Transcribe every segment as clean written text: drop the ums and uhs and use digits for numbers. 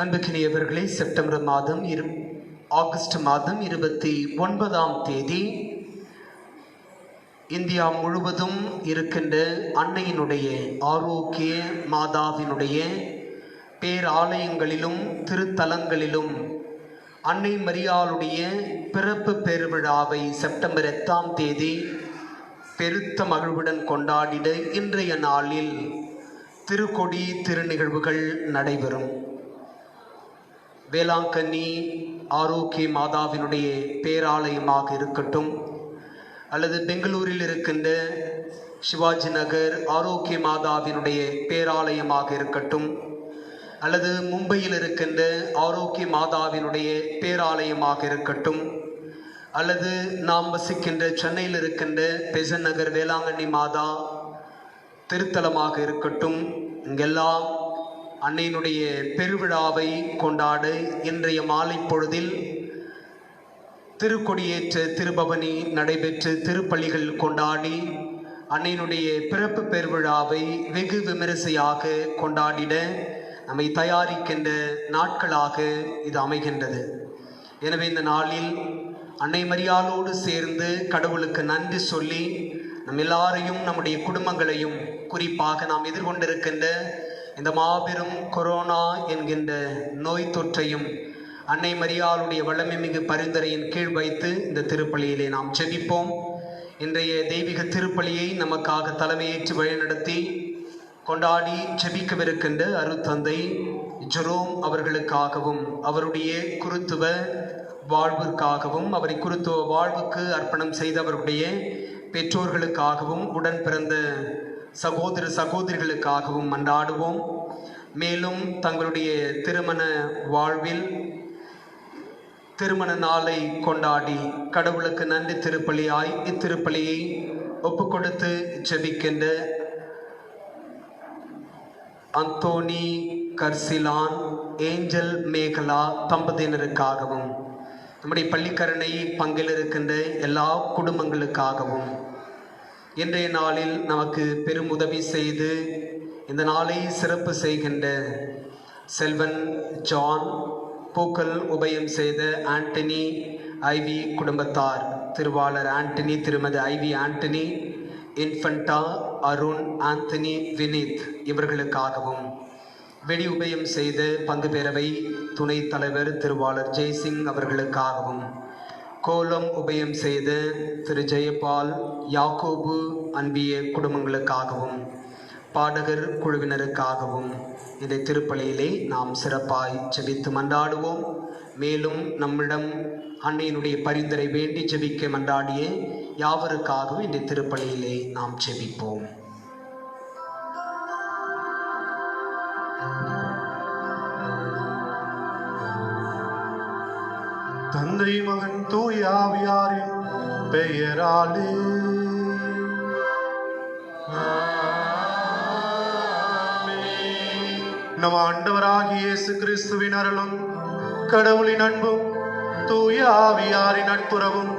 அன்புக்கினியவர்களே, September மாதம் August மாதம் 29ஆம் தேதி இந்தியா முழுவதும் இருக்கின்ற அன்னையினுடைய ஆரோக்கிய மாதாவினுடைய பேராலயங்களிலும் திருத்தலங்களிலும் அன்னை மரியாளுடைய பிறப்பு பெருவிழாவை செப்டம்பர் 8ஆம் தேதி பெருத்த மகிழ்வுடன் கொண்டாடிட இன்றைய நாளில் திருக்கொடி திருநிகழ்வுகள் நடைபெறும். வேளாங்கண்ணி ஆரோக்கிய மாதாவினுடைய பேராலயமாக இருக்கட்டும், அல்லது பெங்களூரில் இருக்கின்ற சிவாஜி நகர் ஆரோக்கிய மாதாவினுடைய பேராலயமாக இருக்கட்டும், அல்லது மும்பையில் இருக்கின்ற ஆரோக்கிய மாதாவினுடைய பேராலயமாக இருக்கட்டும், அல்லது நாம் வசிக்கின்ற சென்னையில் இருக்கின்ற பெசன் நகர் வேளாங்கண்ணி மாதா திருத்தலமாக இருக்கட்டும், இங்கெல்லாம் அன்னையினுடைய பெருவிழாவை கொண்டாட இன்றைய மாலை பொழுதில் திருக்கொடியேற்ற திருபவனி நடைபெற்று திருப்பலிகள் கொண்டாடி அன்னையினுடைய பிறப்பு பெருவிழாவை வெகு விமரிசையாக கொண்டாடிட நம்மை தயாரிக்கின்ற நாட்களாக இது அமைகின்றது. எனவே இந்த நாளில் அன்னை மரியாளோடு சேர்ந்து கடவுளுக்கு நன்றி சொல்லி நம் எல்லாரையும் நம்முடைய குடும்பங்களையும் குறிப்பாக நாம் எதிர்கொண்டிருக்கின்ற இந்த மாபெரும் கொரோனா என்கின்ற நோய் தொற்றையும் அன்னை மரியாளுடைய வல்லமை மிகு பரிந்துரையின் கீழ் வைத்து இந்த திருப்பலியிலே நாம் ஜெபிப்போம். இன்றைய தெய்வீக திருப்பலியை நமக்காக தலைமையேற்று வழிநடத்தி கொண்டாடி ஜெபிக்கவிருக்கின்ற அருட்தந்தை ஜெரோம் அவர்களுக்காகவும், அவருடைய குருத்துவ வாழ்விற்காகவும், அவரை குருத்துவ வாழ்வுக்கு அர்ப்பணம் செய்தவருடைய பெற்றோர்களுக்காகவும், உடன் பிறந்த சகோதர சகோதரிகளுக்காகவும் மன்றாடுவோம். மேலும் தங்களுடைய திருமண வாழ்வில் திருமண நாளை கொண்டாடி கடவுளுக்கு நன்றி திருப்பலியாய் இத்திருப்பலியை ஒப்புக்கொடுத்து ஜெபிக்கின்ற அந்தோனி கர்சிலான், ஏஞ்சல் மேகலா தம்பதியினருக்காகவும், நம்முடைய பள்ளிக்கரணை பங்கில் இருக்கின்ற எல்லா குடும்பங்களுக்காகவும், இன்றைய நாளில் நமக்கு பெரும் உதவி செய்து இந்த நாளை சிறப்பு செய்கின்ற செல்வன் ஜான், பூக்கள் உபயம் செய்த ஆண்டனி ஐவி குடும்பத்தார், திருவாளர் ஆண்டனி, திருமதி ஐவி ஆண்டனி, இன்ஃபண்டா அருண், ஆந்தனி, வினித் இவர்களுக்காகவும், வெடி உபயம் செய்த பங்கு பேரவை துணைத் தலைவர் திருவாளர் ஜெய்சிங் அவர்களுக்காகவும், கோலம் உபயம் செய்த திரு ஜெயபால், யாக்கோபு அன்பிய குடும்பங்களுக்காகவும், பாடகர் குழுவினருக்காகவும் இந்த திருப்பலியிலே நாம் சிறப்பாய் ஜெபித்து மன்றாடுவோம். மேலும் நம்மிடம் அன்னையினுடைய பரிந்துரை வேண்டி ஜெபிக்க மன்றாடிய யாவருக்காகவும் இந்த திருப்பலியிலே நாம் ஜெபிப்போம். தந்தை மகன் தூய ஆவியாரின் பெயராலே நம் ஆண்டவராகிய இயேசு கிறிஸ்துவின் அருளும் கடவுளின் அன்பும் தூய ஆவியாரின் நட்புறவும்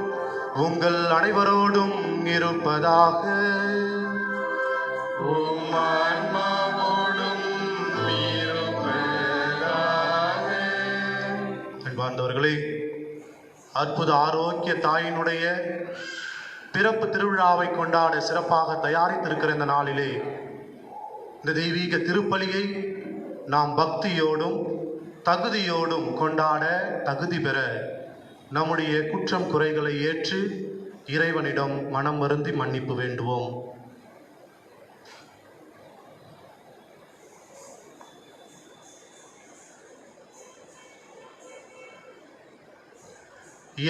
உங்கள் அனைவரோடும் இருப்பதாக. அன்பார்ந்தவர்களே, அற்புத ஆரோக்கிய தாயினுடைய பிறப்பு திருவிழாவை கொண்டாட சிறப்பாக தயாரித்திருக்கிற இந்த நாளிலே இந்த தெய்வீக திருப்பலியை நாம் பக்தியோடும் தகுதியோடும் கொண்டாட தகுதி பெற நம்முடைய குற்றம் குறைகளை ஏற்று இறைவனிடம் மனம் வருந்தி மன்னிப்பு வேண்டுவோம்.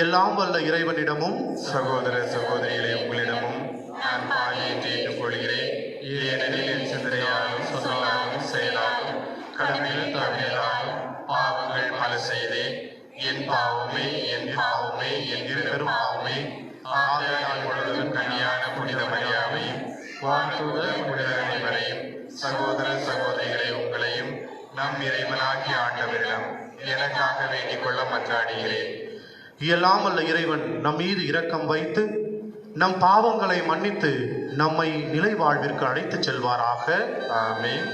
எல்லாம் வல்ல இறைவனிடமும் சகோதர சகோதரிகளே, உங்களிடமும் நான் பாவியை கேட்டுக்கொள்கிறேன். ஏனெனில் என் சிந்தனையாலும் சொல்லாலும் செயலாலும் கடமையில் தவறியதாலும் பாவங்கள் பல செய்தேன். என் பாவமே என் பாவமே என் பெரும் பாவமே. ஆதலால் முழுவதும் கன்னியான புனித மரியாவையும் வானதூதர் புனித அனைவரையும் சகோதர சகோதரிகளை உங்களையும் நம் இறைவனாகிய ஆண்டவரிடம் எனக்காக வேண்டிக் கொள்ள மன்றாடுகிறேன். எல்லாம் வல்ல இறைவன் நம் மீது இரக்கம் வைத்து நம் பாவங்களை மன்னித்து நம்மை நிலை வாழ்விற்கு அழைத்துச் செல்வாராக. ஆமென்.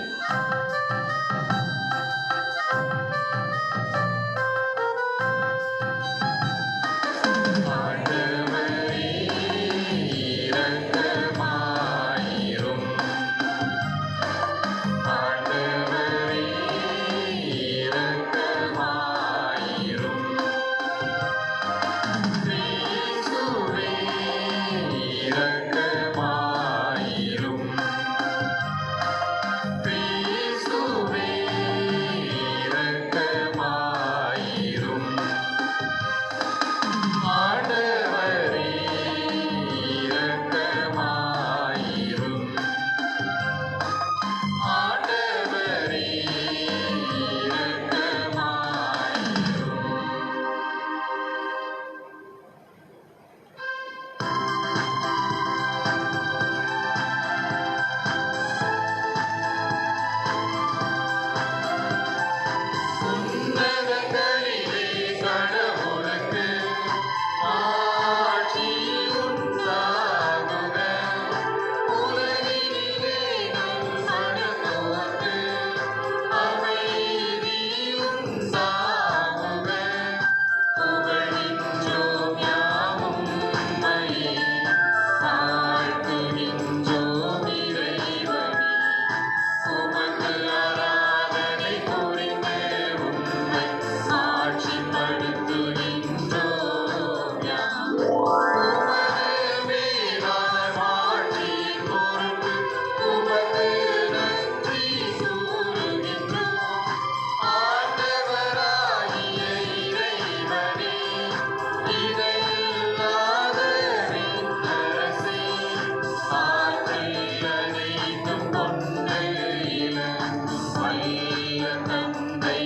தந்தை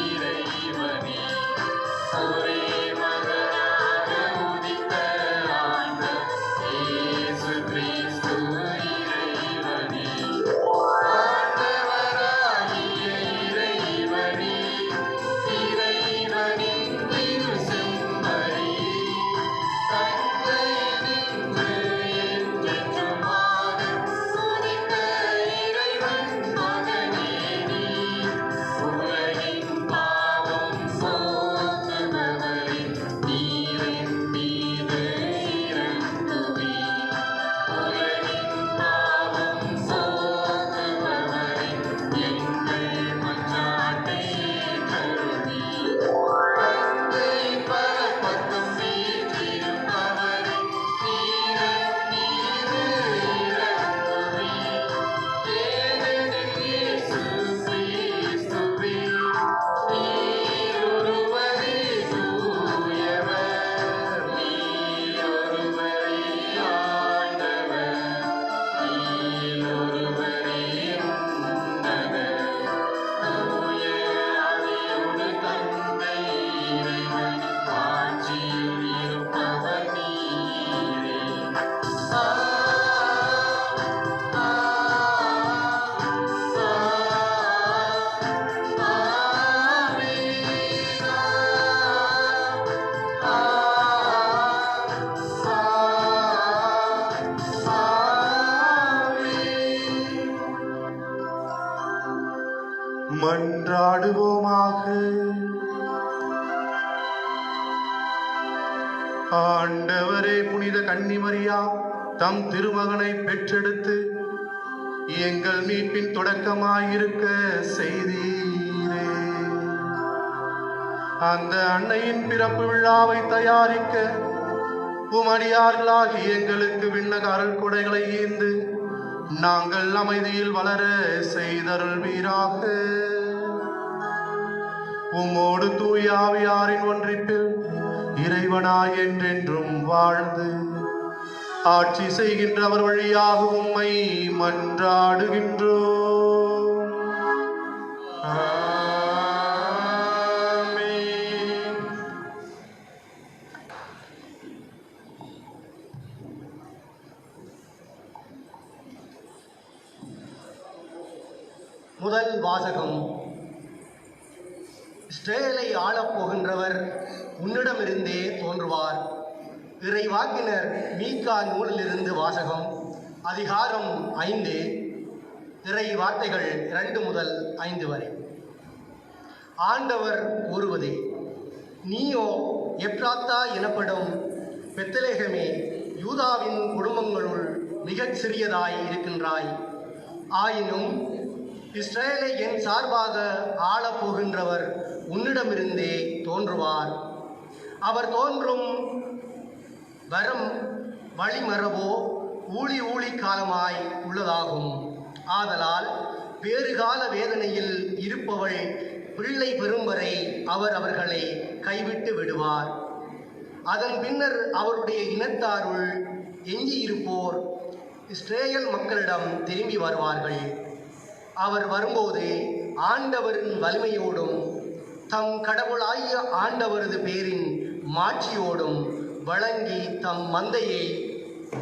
இறைவனே, ஒரே மகனாக உதித்த ஆண்டவர் இயேசு கிறிஸ்து இறைவனே, ஆண்டவராகிய இறைவனே, இறைவனின் திரு செம்மறி, தந்தையினின்று என்றென்றுமாக உதித்த இறைவன் மகனே நீ, உலகின் பாவம் போக்குபவரே, நீரின் மீது இறங்குவீர். உலகின் பாவம் போக்குபவரே, எங்கள் மன்றாட்டை ஏற்றருளீர். தந்தை பரப்பக்கம் வீற்றிருப்பவரே, நீரின் மீது இறங்குவீர். ஏனெனில் இயேசு கிறிஸ்துவே, நீர் ஒருவரே தூயவர், நீர் ஒருவரே ஆண்டவர், நீர் ஒருவரே உன்னதர். தூய ஆவியோடு தந்தை இறைவன் ஆட்சியில் இருப்பவர் நீரே. மன்றாடுவோமாக. ஆண்டவரே, புனித கன்னிமரியா தம் திருமகனை பெற்றெடுத்து எங்கள் மீட்பின் தொடக்கமாயிருக்க செய்தீரே. அந்த அன்னையின் பிறப்பு விழாவை தயாரிக்க உமடியார்களாகி எங்களுக்கு விண்ணக அருள் கொடைகளை ஈந்து நாங்கள் அமைதியில் வளர செய்தருள்வீராக. உம்மோடு தூய ஆவியாரின் ஒன்றிப்பில் இறைவனாய் என்றென்றும் வாழ்ந்து ஆட்சி செய்கின்றவர் வழியாக உம்மை மன்றாடுகின்றோம். ஆமென். முதல் வாசகம். இஸ்ரேலை ஆளப் போகின்றவர் உன்னிடமிருந்தே தோன்றுவார். இறைவாக்கினர் மீகா நூலிலிருந்து வாசகம். அதிகாரம் 5, இறை வார்த்தைகள் 2 முதல் 5 வரை. ஆண்டவர் கூறுவது: நீயோ எப்ராத்தா எனப்படும் பெத்லகேமே, யூதாவின் குடும்பங்களுள் மிகச் சிறியதாய் இருக்கின்றாய். ஆயினும் இஸ்ரேலை என் சார்பாக ஆளப் போகின்றவர் உன்னிடமிருந்தே தோன்றுவார். அவர் தோன்றும் வரம் வழிமரபோ ஊழி காலமாய் உள்ளதாகும். ஆதலால் வேறுகால வேதனையில் இருப்பவள் பிள்ளை பெறும் வரை அவர் அவர்களை கைவிட்டு விடுவார். அதன் பின்னர் அவருடைய இனத்தாருள் எஞ்சியிருப்போர் இஸ்ரேல் மக்களிடம் திரும்பி வருவார்கள். அவர் வரும்போது ஆண்டவரின் வலிமையோடும் தம் கடவுளாகிய ஆண்டவரது பேரின் மாட்சியோடும் வழங்கி தம் மந்தையை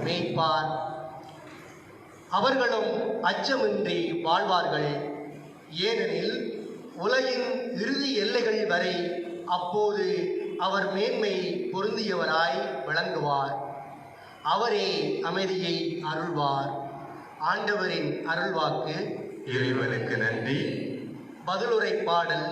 மேய்ப்பார். அவர்களும் அச்சமின்றி வாழ்வார்கள். ஏனெனில் உலகின் இறுதி எல்லைகள் வரை அப்போது அவர் மேன்மை பொருந்தியவராய் விளங்குவார். அவரே அமைதியை அருள்வார். ஆண்டவரின் அருள்வாக்கு. இறைவனுக்கு நன்றி. பதிலுரை பாடல்.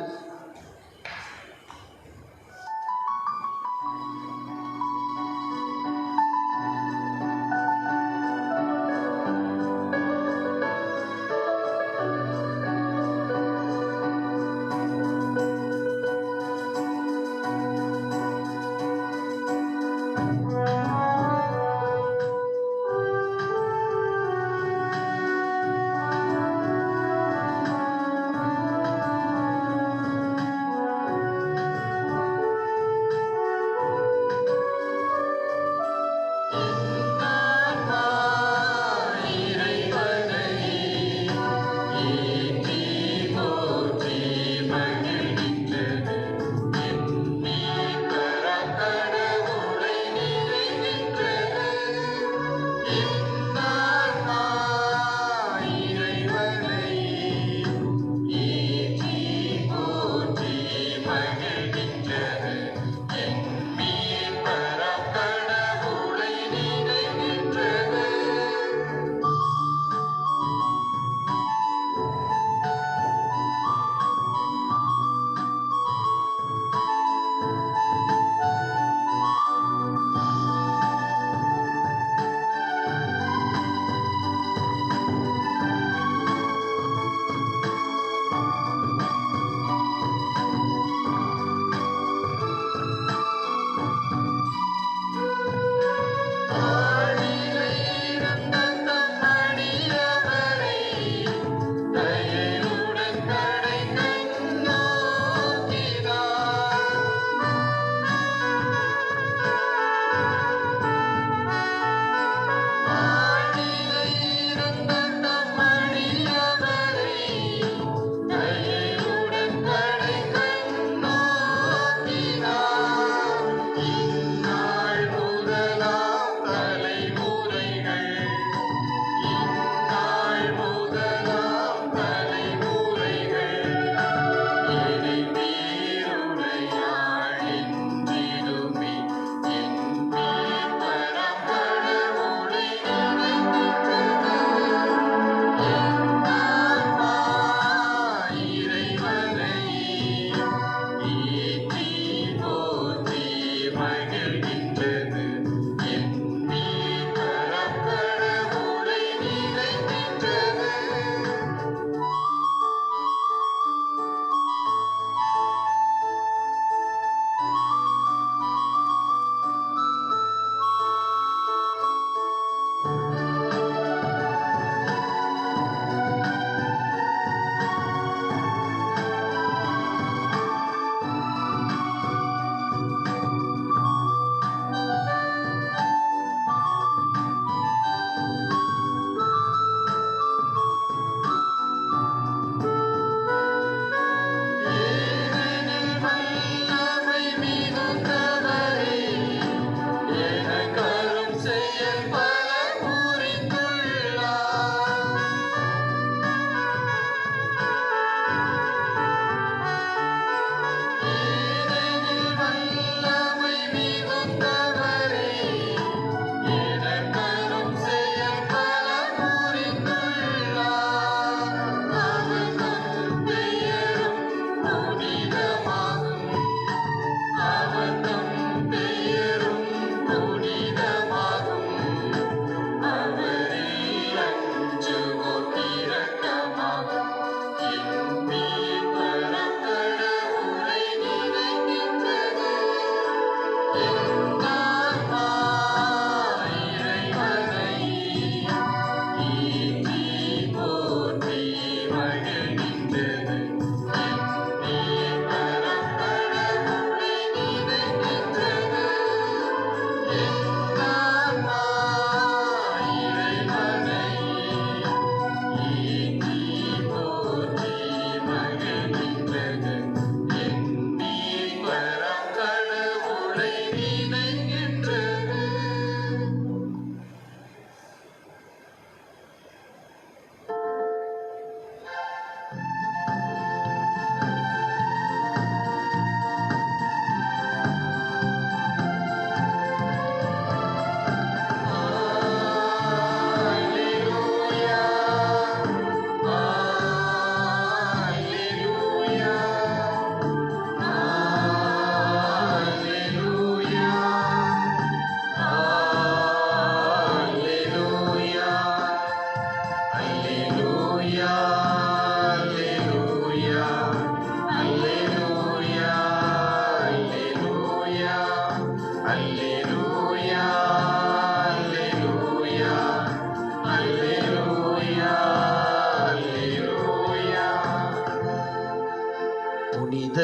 புனித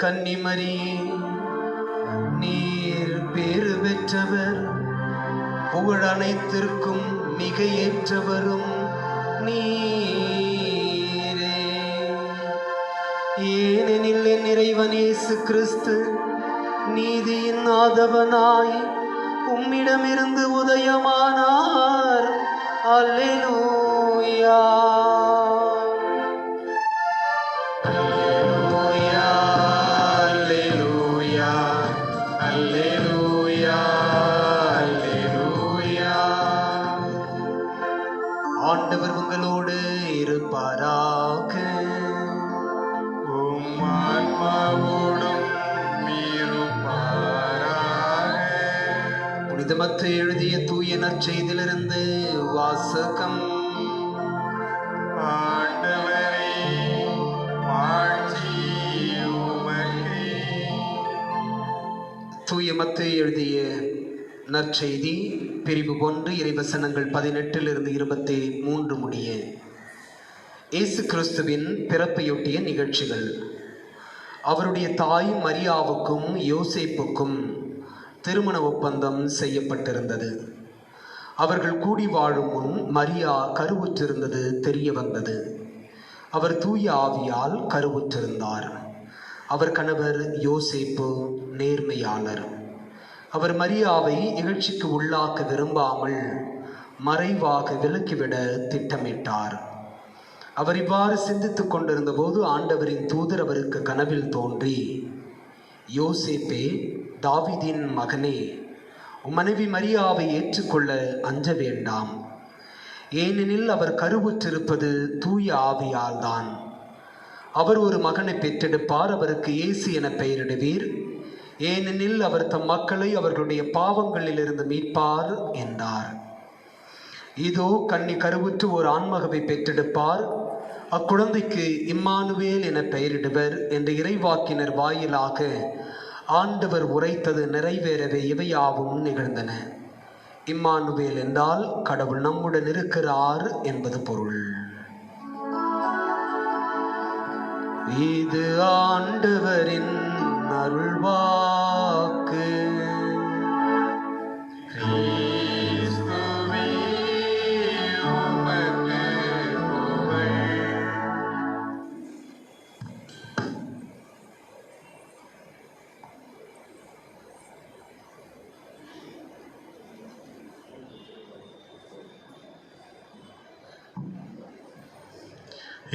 கன்னிமரியே, நீர் பேறு பெற்றவர், புகழ் அனைத்திற்கும் மிக ஏற்றவரும் நீரே. ஏனெனில் என் இறைவன் இயேசு கிறிஸ்து நீதியின் ஆதவனாய் உம்மிடமிருந்து உதயமானார். அல்லேலூயா. அல்லேலூயா, அல்லேலூயா, அல்லேலூயா, அல்லேலூயா. ஆண்டவர் உங்களோடு இருப்பாராக. உம் ஆன்மாவோடும் இருப்பாராக. புனித மத்தேயு எழுதிய தூய நற்செய்தியிலிருந்து வாசகம். ஆண்டவரே, மாட்சி உமக்கே. தூய மத்தேயு எழுதிய நற்செய்தி பிரிவு 1 இறைவசனங்கள் 18 23 முடிய. இயேசு கிறிஸ்துவின் பிறப்பையொட்டிய நிகழ்ச்சிகள். அவருடைய தாய் மரியாவுக்கும் யோசேப்புக்கும் திருமண ஒப்பந்தம் செய்யப்பட்டிருந்தது. அவர்கள் கூடி வாழும் முன் மரியா கருவுற்றிருந்தது தெரிய வந்தது. அவர் தூய ஆவியால் கருவுற்றிருந்தார். அவர் கணவர் யோசேப்பு நேர்மையாளர். அவர் மரியாவை இகழ்ச்சிக்கு உள்ளாக்க விரும்பாமல் மறைவாக விலக்கிவிட திட்டமிட்டார். அவர் இவ்வாறு சிந்தித்துக் கொண்டிருந்த போது ஆண்டவரின் தூதர் அவருக்கு கனவில் தோன்றி, யோசேப்பே, தாவீதின் மகனே, உம் மனைவி மரியாவை ஏற்றுக்கொள்ள அஞ்ச வேண்டாம். ஏனெனில் அவர் கருவுற்றிருப்பது தூய ஆவியால் தான். அவர் ஒரு மகனை பெற்றெடுப்பார். அவருக்கு இயேசு என பெயரிடுவீர். ஏனெனில் அவர் தம் மக்களை அவர்களுடைய பாவங்களிலிருந்து மீட்பார் என்றார். இதோ கன்னி கருவுற்று ஒரு ஆண்மகவை பெற்றெடுப்பார். அக்குழந்தைக்கு இம்மானுவேல் என பெயரிடுவர் என்ற இறைவாக்கினர் வாயிலாக ஆண்டவர் உரைத்தது நிறைவேறவே இவையாவும் நிகழ்ந்தன. இம்மானுவேல் என்றால் கடவுள் நம்முடன் இருக்கிறார் என்பது பொருள். இது ஆண்டவரின் அருள்வாக்கு. கிறிஸ்துவே, உமக்கு புகழ்.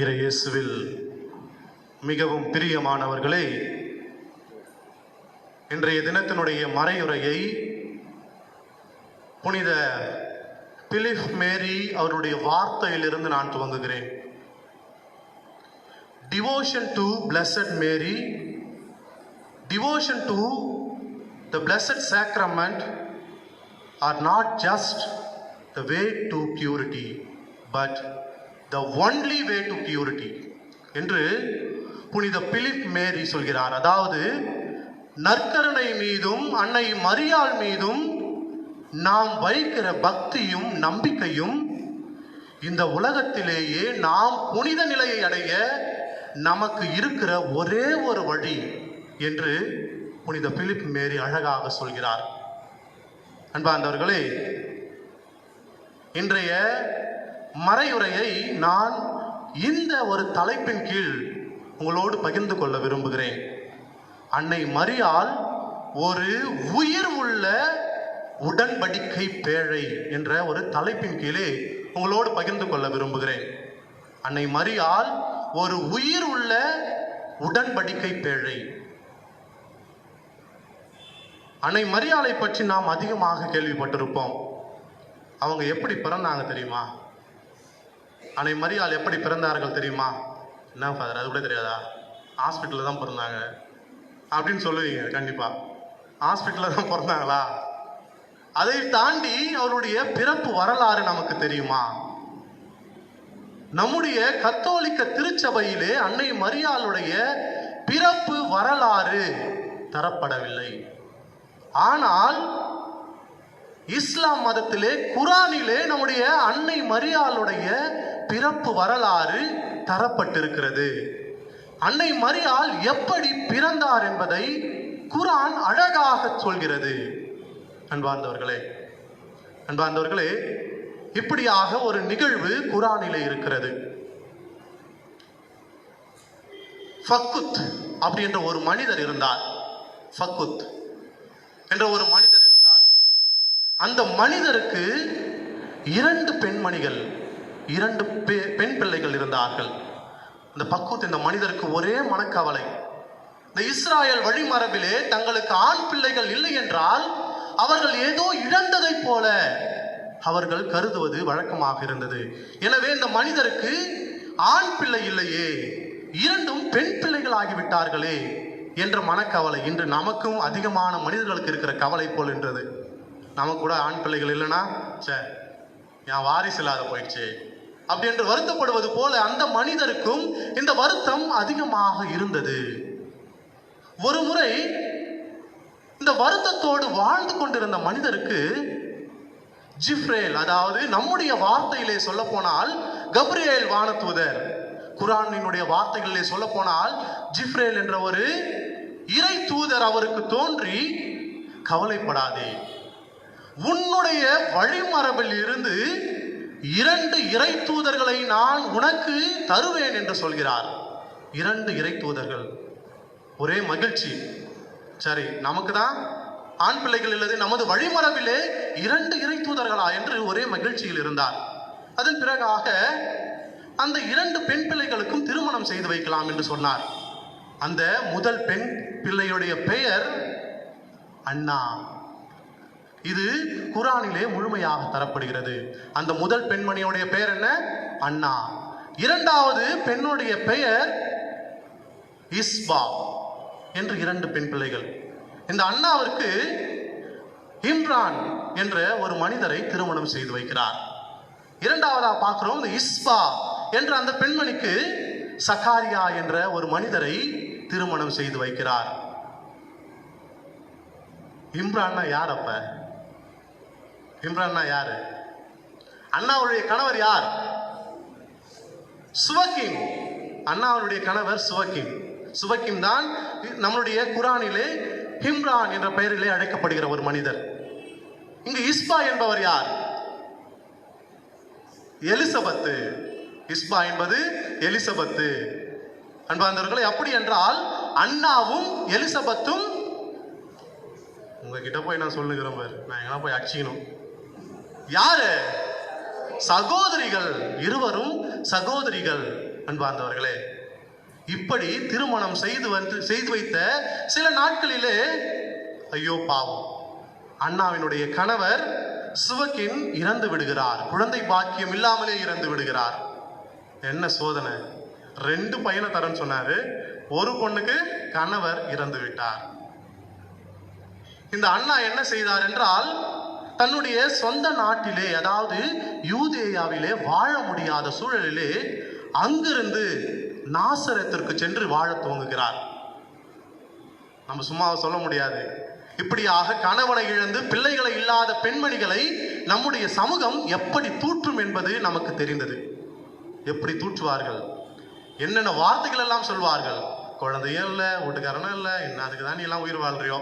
இறை இயேசுவில் மிகவும் பிரியமானவர்களே, இன்றைய தினத்தினுடைய மறையுரையை புனித பிலிப் மேரி அவருடைய வார்த்தையிலிருந்து நான் துவங்குகிறேன். Devotion to Blessed Mary, devotion to the Blessed Sacrament are not just the way to purity, but the only way to purity என்று புனித பிலிப் மேரி சொல்கிறார். அதாவது நற்கருணை மீதும் அன்னை மரியாள் மீதும் நாம் வைக்கிற பக்தியும் நம்பிக்கையும் இந்த உலகத்திலேயே நாம் புனித நிலையை அடைய நமக்கு இருக்கிற ஒரே ஒரு வழி என்று புனித பிலிப் மேரி அழகாக சொல்கிறார். அன்பார்ந்தவர்களே, இன்றைய மறையுரையை நான் இந்த ஒரு தலைப்பின் கீழ் உங்களோடு பகிர்ந்து கொள்ள விரும்புகிறேன். அன்னை மரியாள் ஒரு உயிர் உள்ள உடன்படிக்கை பேழை என்ற ஒரு தலைப்பின் கீழே உங்களோடு பகிர்ந்து கொள்ள விரும்புகிறேன். அன்னை மரியாள் ஒரு உயிர் உள்ள உடன்படிக்கை பேழை. அன்னை மரியாளை பற்றி நாம் அதிகமாக கேள்விப்பட்டிருப்போம். அவங்க எப்படி பிறந்தாங்க தெரியுமா? அன்னை மரியாள் எப்படி பிறந்தார்கள் தெரியுமா? என்ன ஃபாதர், அது கூட தெரியாதா? ஹாஸ்பிட்டலில் தான் பிறந்தாங்க அப்படின்னு சொல்லுவீங்க. கண்டிப்பாக ஹாஸ்பிட்டலில் தான் பிறந்தாங்களா? அதை தாண்டி அவருடைய பிறப்பு வரலாறு நமக்கு தெரியுமா? நம்முடைய கத்தோலிக்க திருச்சபையிலே அன்னை மரியாளுடைய பிறப்பு வரலாறு தரப்படவில்லை. ஆனால் இஸ்லாம் மதத்திலே, குரானிலே நம்முடைய அன்னை மரியாளுடைய பிறப்பு வரலாறு தரப்பட்டிருக்கிறது. அன்னை மரியாள் எப்படி பிறந்தார் என்பதை குர்ஆன் அழகாக சொல்கிறது. அன்பார்ந்தவர்களே, இப்படியாக ஒரு நிகழ்வு குர்ஆனிலே இருக்கிறது. ஃபக்குத் அப்படி என்ற ஒரு மனிதர் இருந்தார். ஃபக்குத் என்ற ஒரு மனிதர் இருந்தார். அந்த மனிதருக்கு 2 பெண்மணிகள், 2 பெண் பிள்ளைகள் இருந்தார்கள். இந்த பக்குத் இந்த மனிதருக்கு ஒரே மனக்கவலை. இந்த இஸ்ராயல் வழிமரபிலே தங்களுக்கு ஆண் பிள்ளைகள் இல்லை என்றால் அவர்கள் ஏதோ இழந்ததை போல அவர்கள் கருதுவது வழக்கமாக இருந்தது. எனவே இந்த மனிதருக்கு ஆண் பிள்ளை இல்லையே, 2 பெண் பிள்ளைகள் ஆகிவிட்டார்களே என்ற மனக்கவலை இன்று நமக்கும் அதிகமான மனிதர்களுக்கு இருக்கிற கவலை போல் என்றது. நமக்கு கூட ஆண் பிள்ளைகள் இல்லைன்னா என் வாரிசு இல்லாத போயிடுச்சு அப்படி என்று வருத்தப்படுவது போல அந்த மனிதருக்கும் இந்த வருத்தம் அதிகமாக இருந்தது. ஒரு முறை இந்த வருத்தத்தோடு வாழ்ந்து கொண்டிருந்த மனிதருக்கு ஜிப்ரேல், அதாவது நம்முடைய வார்த்தையிலே சொல்ல போனால் கப்ரியேல் வானதூதர், குர்ஆனினுடைய வார்த்தைகளிலே சொல்ல போனால் ஜிப்ரேல் என்ற ஒரு இறை தூதர் அவருக்கு தோன்றி, கவலைப்படாதே, உன்னுடைய வழிமரபில் இருந்து 2 இறை தூதர்களை நான் உனக்கு தருவேன் என்று சொல்கிறார். 2 இறை தூதர்கள். ஒரே மகிழ்ச்சி. சரி, நமக்கு தான் ஆண் பிள்ளைகள் இல்லது, நமது வழிமரபிலே 2 இறை தூதர்களா என்று ஒரே மகிழ்ச்சியில் இருந்தார். அதன் பிறகாக அந்த 2 பெண் பிள்ளைகளுக்கும் திருமணம் செய்து வைக்கலாம் என்று சொன்னார். அந்த முதல் பெண் பிள்ளையுடைய பெயர் அன்னா. இது குர்ஆனிலே முழுமையாக தரப்படுகிறது. அந்த முதல் பெண்மணியுடைய பெயர் என்ன? அன்னா. 2வது பெண்ணுடைய பெயர் இஸ்பா என்று 2 பெண் பிள்ளைகள். இந்த அண்ணாவிற்கு இம்ரான் என்ற ஒரு மனிதரை திருமணம் செய்து வைக்கிறார். 2வதா பார்க்கிறோம், இந்த இஸ்பா என்ற அந்த பெண்மணிக்கு சகாரியா என்ற ஒரு மனிதரை திருமணம் செய்து வைக்கிறார். இம்ரான்னா யார்? அப்ப இம்ரான்னா யாரு? அண்ணாவுடைய கணவர் யார்? சுவக்கிம். அண்ணாவுடைய கணவர் சுவக்கிம். சுவக்கிம் தான் நம்மளுடைய குர்ஆனிலே இம்ரான் என்ற பெயரிலே அழைக்கப்படுகிற ஒரு மனிதர். இங்கு இஸ்பா என்பவர் யார்? எலிசபெத்து. இஸ்பா என்பது எலிசபெத்து. அன்பார்ந்தவர்களே, அப்படி என்றால் அண்ணாவும் எலிசபெத்தும், உங்ககிட்ட போய் நான் சொல்லுகிறேன் பாரு, நான் எங்கன்னா போய் அடிச்சிக்கணும், யாரு? சகோதரிகள். இருவரும் சகோதரிகள். அன்பார்ந்தவர்களே, இப்படி திருமணம் செய்து வைத்த சில நாட்களிலே, ஐயோ பாவம், அண்ணாவினுடைய கணவர் சுவக்கின் இறந்து விடுகிறார். குழந்தை பாக்கியம் இல்லாமலே இறந்து விடுகிறார். என்ன சோதனை! 2 பையனை தரன்னு சொன்னாரு, ஒரு பொண்ணுக்கு கணவர் இறந்து விட்டார். இந்த அண்ணா என்ன செய்தார் என்றால், தன்னுடைய சொந்த நாட்டிலே, அதாவது யூதேயாவிலே வாழ முடியாத சூழலிலே அங்கிருந்து நாசரேத்திற்கு சென்று வாழ துவங்குகிறார். நம்ம சும்மா சொல்ல முடியாது. இப்படியாக கணவனை இழந்து பிள்ளைகளை இல்லாத பெண்மணிகளை நம்முடைய சமூகம் எப்படி தூற்றும் என்பது நமக்கு தெரிந்தது. எப்படி தூற்றுவார்கள், என்னென்ன வார்த்தைகள் எல்லாம் சொல்வார்கள். குழந்தையும் இல்லை, வீட்டுக்காரனும் இல்லை, என்ன அதுக்கு தான் நீ எல்லாம் உயிர் வாழ்றியோ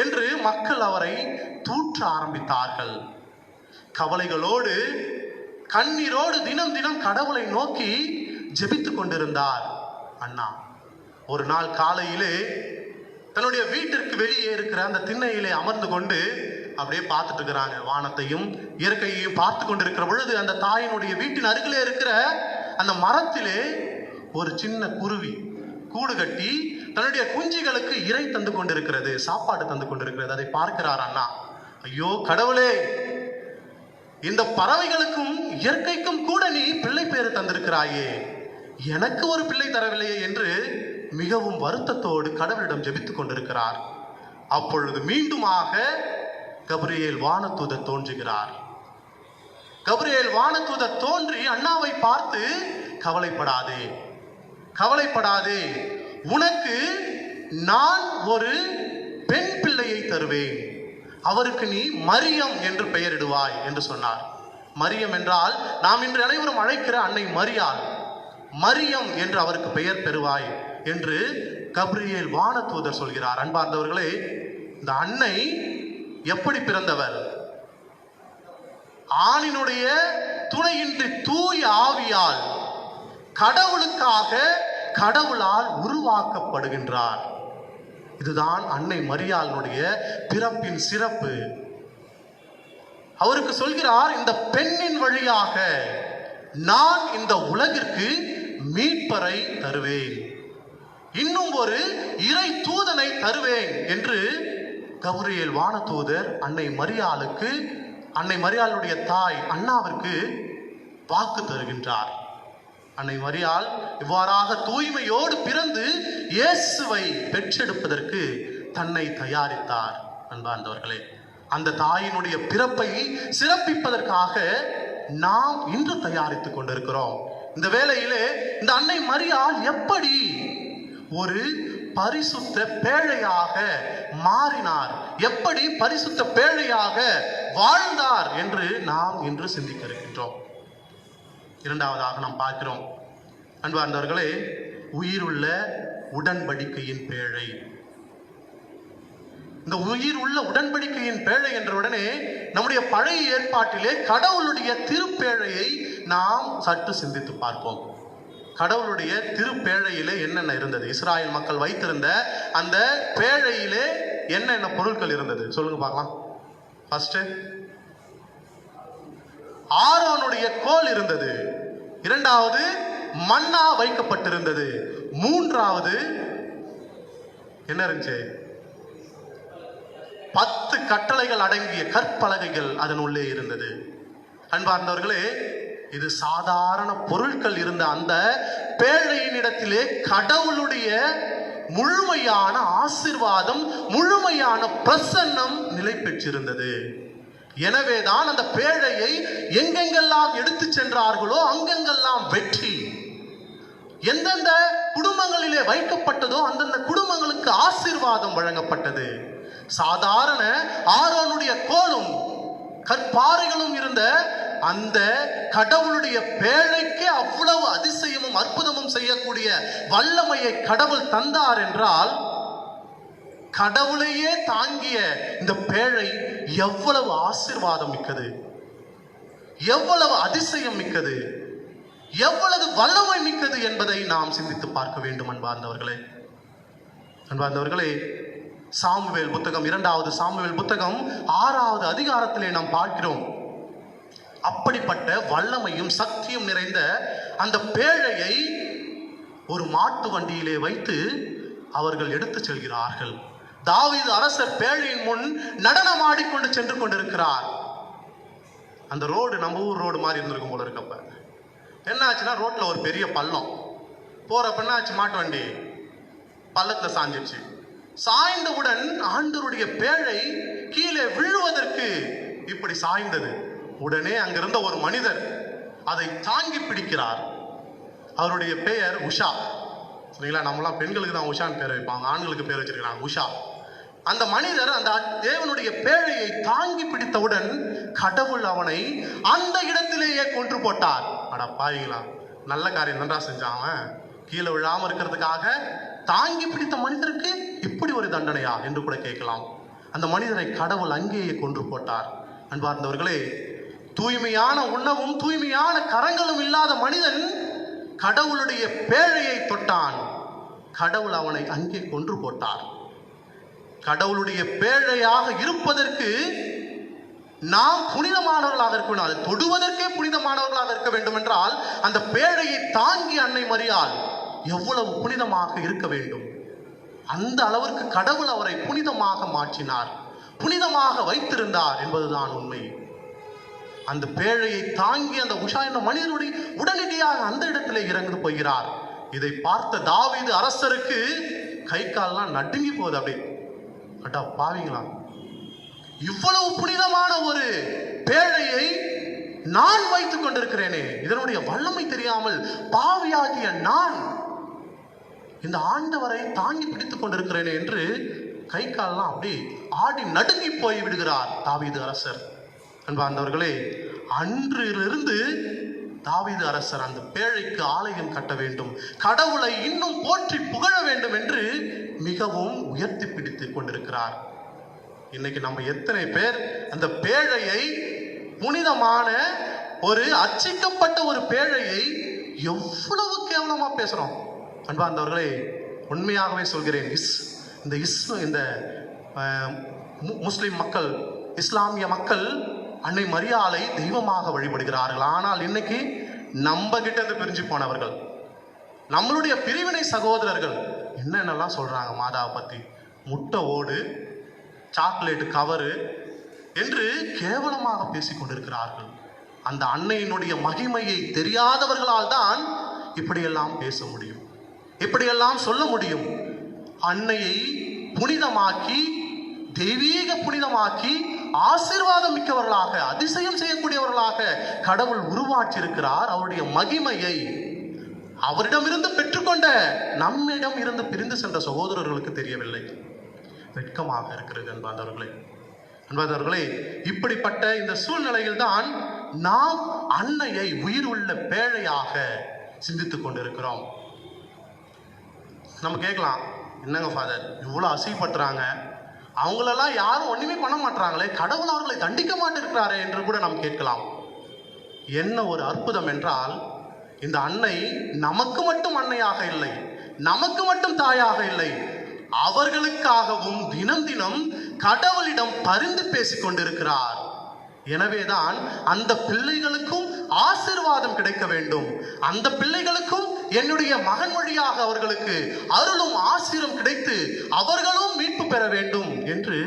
என்று மக்கள் அவரை தூற்ற ஆரம்பித்தார்கள். கவலைகளோடு கண்ணீரோடு தினம் தினம் கடவுளை நோக்கி ஜெபித்துக் கொண்டிருந்தார் அண்ணா. ஒரு நாள் காலையிலே தன்னுடைய வீட்டிற்கு வெளியே இருக்கிற அந்த திண்ணையிலே அமர்ந்து கொண்டு அப்படியே பார்த்துட்டு இருக்கிறாங்க. வானத்தையும் இயற்கையையும் பார்த்து கொண்டிருக்கிற பொழுது அந்த தாயினுடைய வீட்டின் அருகிலே இருக்கிற அந்த மரத்திலே ஒரு சின்ன குருவி கூடு கட்டி தன்னுடைய குஞ்சுகளுக்கு இறை தந்து கொண்டிருக்கிறது, சாப்பாடு தந்து கொண்டிருக்கிறது. அதை பார்க்கிறார் அண்ணா. ஐயோ கடவுளே, இந்த பறவைகளுக்கும் இயற்கைக்கும் கூட நீ பிள்ளை பேறு தந்திருக்கிறாயே, எனக்கு ஒரு பிள்ளை தரவில்லையே என்று மிகவும் வருத்தத்தோடு கடவுளிடம் ஜெபித்துக் கொண்டிருக்கிறார். அப்பொழுது மீண்டுமாக கப்ரியேல் வானதூதர் தோன்றுகிறார். கப்ரியேல் வானதூதர் தோன்றி அண்ணாவை பார்த்து, கவலைப்படாதே, கவலைப்படாதே, உனக்கு நான் ஒரு பெண் பிள்ளையை தருவேன், அவருக்கு நீ மரியம் என்று பெயரிடுவாய் என்று சொன்னார். மரியம் என்றால் நாம் இன்று அனைவரும் அழைக்கிற அன்னை மரியாள். மரியம் என்று அவருக்கு பெயர் பெறுவாய் என்று கபிரியேல் வானதூதர் சொல்கிறார். அன்பார்ந்தவர்களே, இந்த அன்னை எப்படி பிறந்தவர்? ஆணினுடைய துணையின்றி தூய ஆவியால் கடவுளுக்காக கடவுளால் உருவாக்கப்படுகின்றார். இதுதான் அன்னை மரியாளுடைய பிறப்பின் சிறப்பு. அவருக்கு சொல்கிறார், இந்த பெண்ணின் வழியாக நான் இந்த உலகிற்கு மீட்பரை தருவேன், இன்னும் ஒரு இறை தூதனை தருவேன் என்று கபிரியேல் வானதூதர் அன்னை மரியாளுக்கு, அன்னை மரியாளுடைய தாய் அன்னாவிற்கு வாக்கு தருகின்றார். அன்னை மரியாள் இவ்வாறாக தூய்மையோடு பிறந்து இயேசுவை பெற்றெடுப்பதற்கு தன்னை தயாரித்தார். அன்பார்ந்தவர்களே, அந்த தாயினுடைய பிறப்பை சிறப்பிப்பதற்காக நாம் இன்று தயாரித்துக் கொண்டிருக்கிறோம். இந்த வேளையிலே இந்த அன்னை மரியாள் எப்படி ஒரு பரிசுத்த பேழையாக மாறினார், எப்படி பரிசுத்த பேழையாக வாழ்ந்தார் என்று நாம் இன்று சிந்திக்க இருக்கின்றோம். இரண்டாவதாக நாம் பார்க்கிறோம், அன்பார்ந்தவர்களே, உயிருள்ள உடன்படிக்கையின் பேழை. இந்த உயிர் உள்ள உடன்படிக்கையின் பேழை என்ற உடனே நம்முடைய பழைய ஏற்பாட்டிலே கடவுளுடைய திருப்பேழையை நாம் சற்று சிந்தித்து பார்ப்போம். கடவுளுடைய திருப்பேழையிலே என்னென்ன இருந்தது? இஸ்ராயல் மக்கள் வைத்திருந்த அந்த பேழையிலே என்னென்ன பொருட்கள் இருந்தது சொல்லுங்க பார்க்கலாம். ஃபர்ஸ்ட், ஆரோனுடைய கோல் இருந்தது. இரண்டாவது, மன்னா வைக்கப்பட்டிருந்தது. மூன்றாவது என்ன இருந்துச்சு? 10 கட்டளைகள் அடங்கிய கற்பலகைகள் அதன் உள்ளே இருந்தது. அன்பார்ந்தவர்களே, இது சாதாரண பொருட்கள் இருந்த அந்த பேழையின் இடத்திலே கடவுளுடைய முழுமையான ஆசீர்வாதம், முழுமையான பிரசன்னம் நிலை பெற்றிருந்தது. எனவேதான் அந்த பேழையை எங்கெங்கெல்லாம் எடுத்து சென்றார்களோ அங்கெங்கெல்லாம் வெற்றி. எந்தெந்த குடும்பங்களிலே வைக்கப்பட்டதோ அந்தந்த குடும்பங்களுக்கு ஆசீர்வாதம் வழங்கப்பட்டது. சாதாரண ஆரோனுடைய கோலும் கற்பாறைகளும் இருந்த அந்த கடவுளுடைய பேழைக்கு அவ்வளவு அதிசயமும் அற்புதமும் செய்யக்கூடிய வல்லமையை கடவுள் தந்தார் என்றால், கடவுளையே தாங்கிய இந்த பேழை எவ்வளவு ஆசீர்வாதம் மிக்கது, எவ்வளவு அதிசயம் மிக்கது, எவ்வளவு வல்லமை மிக்கது என்பதை நாம் சிந்தித்து பார்க்க வேண்டும். அன்பார்ந்தவர்களே, சாமுவேல் புத்தகம், 2வது சாமுவேல் புத்தகம் 6வது அதிகாரத்திலே நாம் பார்க்கிறோம். அப்படிப்பட்ட வல்லமையும் சக்தியும் நிறைந்த அந்த பேழையை ஒரு மாட்டு வண்டியிலே வைத்து அவர்கள் எடுத்து செல்கிறார்கள். தாவீது அரசர் பேழையின் முன் நடனமாடிக்கொண்டு சென்று கொண்டிருக்கிறார். அந்த ரோடு நம்ம ஊர் ரோடு மாதிரி இருந்திருக்கும் போல இருக்கப்ப என்ன ஆச்சுன்னா, ரோட்ல ஒரு பெரிய பள்ளம். போறப்ப என்ன ஆச்சு, மாட்டு வண்டி பள்ளத்துல சாஞ்சிச்சு. சாய்ந்தவுடன் ஆண்டவருடைய பேழை கீழே விழுவதற்கு இப்படி சாய்ந்தது. உடனே அங்கிருந்த ஒரு மனிதர் அதை தாங்கி பிடிக்கிறார். அவருடைய பெயர் உஷா. சரிங்களா? நம்மளாம் பெண்களுக்கு தான் உஷான்னு பேர் வைப்பாங்க, ஆண்களுக்கு பேர் வச்சிருக்கிறாங்க உஷா. அந்த மனிதர் அந்த தேவனுடைய பேழையை தாங்கி பிடித்தவுடன் கடவுள் அவனை அந்த இடத்திலேயே கொன்று போட்டார். அட பாவிங்களா, நல்ல காரியம் நன்றா செஞ்சான். கீழே விழாம இருக்கிறதுக்காக தாங்கி பிடித்த மனிதருக்கு இப்படி ஒரு தண்டனையா என்று கூட கேட்கலாம். அந்த மனிதரை கடவுள் அங்கேயே கொன்று போட்டார். அன்பார்ந்தவர்களே, தூய்மையான உணவும் தூய்மையான கரங்களும் இல்லாத மனிதன் கடவுளுடைய பேழையை தொட்டான். கடவுள் அவனை அங்கே கொன்று போட்டார். கடவுளுடைய பேழையாக இருப்பதற்கு நாம் புனிதமானவர்களாக இருக்க வேண்டும். அதை தொடுவதற்கே புனிதமானவர்களாக இருக்க வேண்டும் என்றால் அந்த பேழையை தாங்கி அன்னை மரியாள் எவ்வளவு புனிதமாக இருக்க வேண்டும். அந்த அளவிற்கு கடவுள் அவரை புனிதமாக மாற்றினார், புனிதமாக வைத்திருந்தார் என்பதுதான் உண்மை. அந்த பேழையை தாங்கி அந்த உஷா என்ற மனிதனுடைய உடனடியாக அந்த இடத்திலே இறந்து போகிறார். இதை பார்த்த தாவீது அரசருக்கு கை கால்லாம் நடுங்கி போகுது. அப்படி அட்டா பாவீங்களா, இவ்வளவு புனிதமான ஒரு பேழையை நான் வைத்துக் கொண்டிருக்கிறேனே, இதனுடைய வல்லமை தெரியாமல் பாவியாகிய நான் இந்த ஆண்டவரை தாங்கி பிடித்துக் கொண்டிருக்கிறேனே என்று கை கால்லாம் அப்படி ஆடி நடுங்கி போய் விடுகிறார் தாவீது அரசர். அன்பார்ந்தவர்களே, அன்றிலிருந்து தாவீது அரசர் அந்த பேழைக்கு ஆலயம் கட்ட வேண்டும், கடவுளை இன்னும் போற்றி புகழ வேண்டும் என்று மிகவும் உயர்த்தி பிடித்துக் கொண்டிருக்கிறார். இன்னைக்கு நம்ம எத்தனை பேர் அந்த பேழையை, புனிதமான ஒரு அர்ச்சிக்கப்பட்ட ஒரு பேழையை எவ்வளவு கேவலமா பேசுறோம். அன்பார்ந்தவர்களே, உண்மையாகவே சொல்கிறேன், இந்த முஸ்லிம் மக்கள், இஸ்லாமிய மக்கள் அன்னை மரியாளை தெய்வமாக வழிபடுகிறார்கள். ஆனால் இன்னைக்கு நம்ம கிட்ட இருந்து பிரிஞ்சு போனவர்கள், நம்மளுடைய பிரிவினை சகோதரர்கள் என்னென்னலாம் சொல்றாங்க மாதாவை பத்தி, முட்டை ஓடு, சாக்லேட் கவரு என்று கேவலமாக பேசிக் கொண்டிருக்கிறார்கள். அந்த அன்னையினுடைய மகிமையை தெரியாதவர்களால் தான் இப்படியெல்லாம் பேச முடியும், இப்படியெல்லாம் சொல்ல முடியும். அன்னையை புனிதமாக்கி, தெய்வீக புனிதமாக்கி, ஆசீர்வாதம் மிக்கவர்களாக, அதிசயம் செய்யக்கூடியவர்களாக கடவுள் உருவாக்கி இருக்கிறார். அவருடைய மகிமையை அவரிடமிருந்து பெற்றுக்கொண்ட நம்மிடம் இருந்து பிரிந்து சென்ற சகோதரர்களுக்கு தெரியவில்லை. வெட்கமாக இருக்கிறது அன்பார்ந்தவர்களே. இப்படிப்பட்ட இந்த சூழ்நிலையில் தான் நாம் அன்னையை உயிர் உள்ள பேழையாக சிந்தித்துக் கொண்டிருக்கிறோம். நம்ம கேட்கலாம், என்னங்க ஃபாதர் இவ்வளோ அசைப்பட்டுறாங்க, அவங்களெல்லாம் யாரும் ஒண்ணுமே பண்ண மாட்டாங்களே, கடவுள் அவர்களை தண்டிக்க மாட்டிருக்கிறாரே என்று கூட நாம் கேட்கலாம். என்ன ஒரு அற்புதம் என்றால், இந்த அன்னை நமக்கு மட்டும் அன்னையாக இல்லை, நமக்கு மட்டும் தாயாக இல்லை, அவர்களுக்காகவும் தினம் தினம் கடவுளிடம் பரிந்து பேசிக் கொண்டிருக்கிறார். எனவேதான் அந்த பிள்ளைகளுக்கும் ஆசீர்வாதம் கிடைக்க வேண்டும், அந்த பிள்ளைகளுக்கும் என்னுடைய மகன் வழியாக அவர்களுக்கு அருளும் ஆசீரும் கிடைத்து அவர்களும் மீட்பு பெற வேண்டும் என்று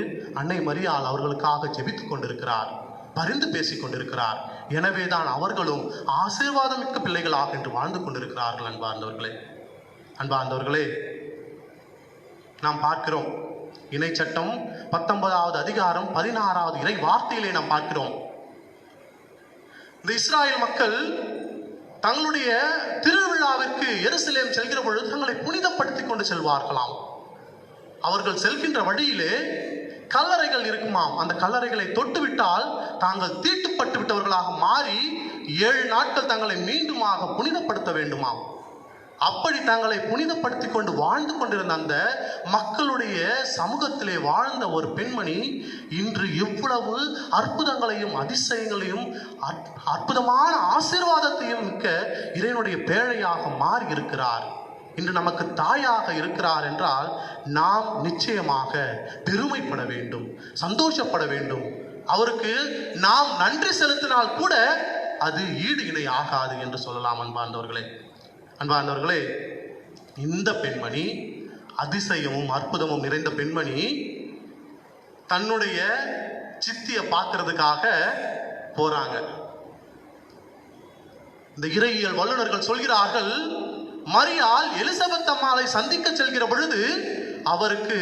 அன்னை மரியாள் அவர்களுக்காக ஜெபித்துக் கொண்டிருக்கிறார், பரிந்து பேசிக் கொண்டிருக்கிறார். எனவேதான் அவர்களும் ஆசீர்வாதம் மிக்க பிள்ளைகளாக என்று வாழ்ந்து கொண்டிருக்கிறார்கள். அன்பார்ந்தவர்களே, நாம் பார்க்கிறோம், இணை சட்டம் 19வது அதிகாரம் 16வது இறை வார்த்தையிலே நாம் பார்க்கிறோம், இந்த இஸ்ராயல் மக்கள் தங்களுடைய திருவிழாவிற்கு எருசலேம் செல்கிற பொழுது தங்களை புனிதப்படுத்திக் கொண்டு செல்வார்களாம். அவர்கள் செல்கின்ற வழியிலே கல்லறைகள் இருக்குமாம். அந்த கல்லறைகளை தொட்டுவிட்டால் தாங்கள் தீட்டுப்பட்டு விட்டவர்களாக மாறி 7 நாட்கள் தங்களை மீண்டுமாக புனிதப்படுத்த வேண்டுமாம். அப்படி தங்களை புனிதப்படுத்திக் கொண்டு வாழ்ந்து கொண்டிருந்த அந்த மக்களுடைய சமூகத்திலே வாழ்ந்த ஒரு பெண்மணி இன்று இவ்வளவு அற்புதங்களையும் அதிசயங்களையும் அற்புதமான ஆசீர்வாதத்தையும் மிக்க இறைவனுடைய பேழையாக மாறி இருக்கிறார். இன்று நமக்கு தாயாக இருக்கிறார் என்றால் நாம் நிச்சயமாக பெருமைப்பட வேண்டும், சந்தோஷப்பட வேண்டும். அவருக்கு நாம் நன்றி செலுத்தினால் கூட அது ஈடு இணை ஆகாது என்று சொல்லலாம். அன்பார்ந்தவர்களே, இந்த பெண்மணி, அதிசயமும் அற்புதமும் நிறைந்த பெண்மணி, தன்னுடைய சித்தியை பார்க்கறதுக்காக போறாங்க. இந்த இறையியல் வல்லுநர்கள் சொல்கிறார்கள், மரியாள் எலிசபெத் அம்மாளை சந்திக்க செல்கிற பொழுது அவருக்கு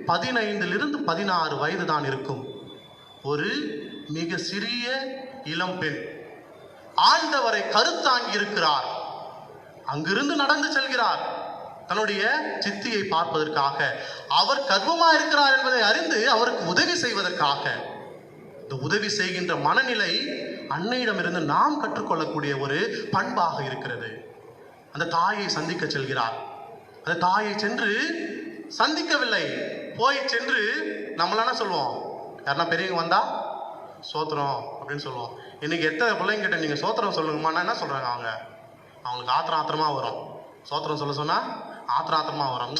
15 to 16 வயது தான் இருக்கும். ஒரு மிக சிறிய இளம் பெண் ஆண்டவரை கருத்தாங்கி இருக்கிறார். அங்கிருந்து நடந்து செல்கிறார் தன்னுடைய சித்தியை பார்ப்பதற்காக. அவர் கர்ப்பமா இருக்கிறார் என்பதை அறிந்து அவருக்கு உதவி செய்வதற்காக. இந்த உதவி செய்கின்ற மனநிலை அன்னையிடமிருந்து நாம் கற்றுக்கொள்ளக்கூடிய ஒரு பண்பாக இருக்கிறது. அந்த தாயை சந்திக்க செல்கிறார். அந்த தாயை சென்று சந்திக்கவில்லை, போய் சென்று நம்மளான சொல்லுவோம், யாருன்னா பெரியவங்க வந்தா சோத்திரம் அப்படின்னு சொல்லுவோம். இன்னைக்கு எத்தனை பிள்ளைங்கிட்ட நீங்க சோத்திரம் சொல்லுங்கம்மா, என்ன சொல்றாங்க, அவங்களுக்கு ஆத்திரமா வரும். சோத்திரம் சொல்ல சொன்னா ஆத்திரமா வரும்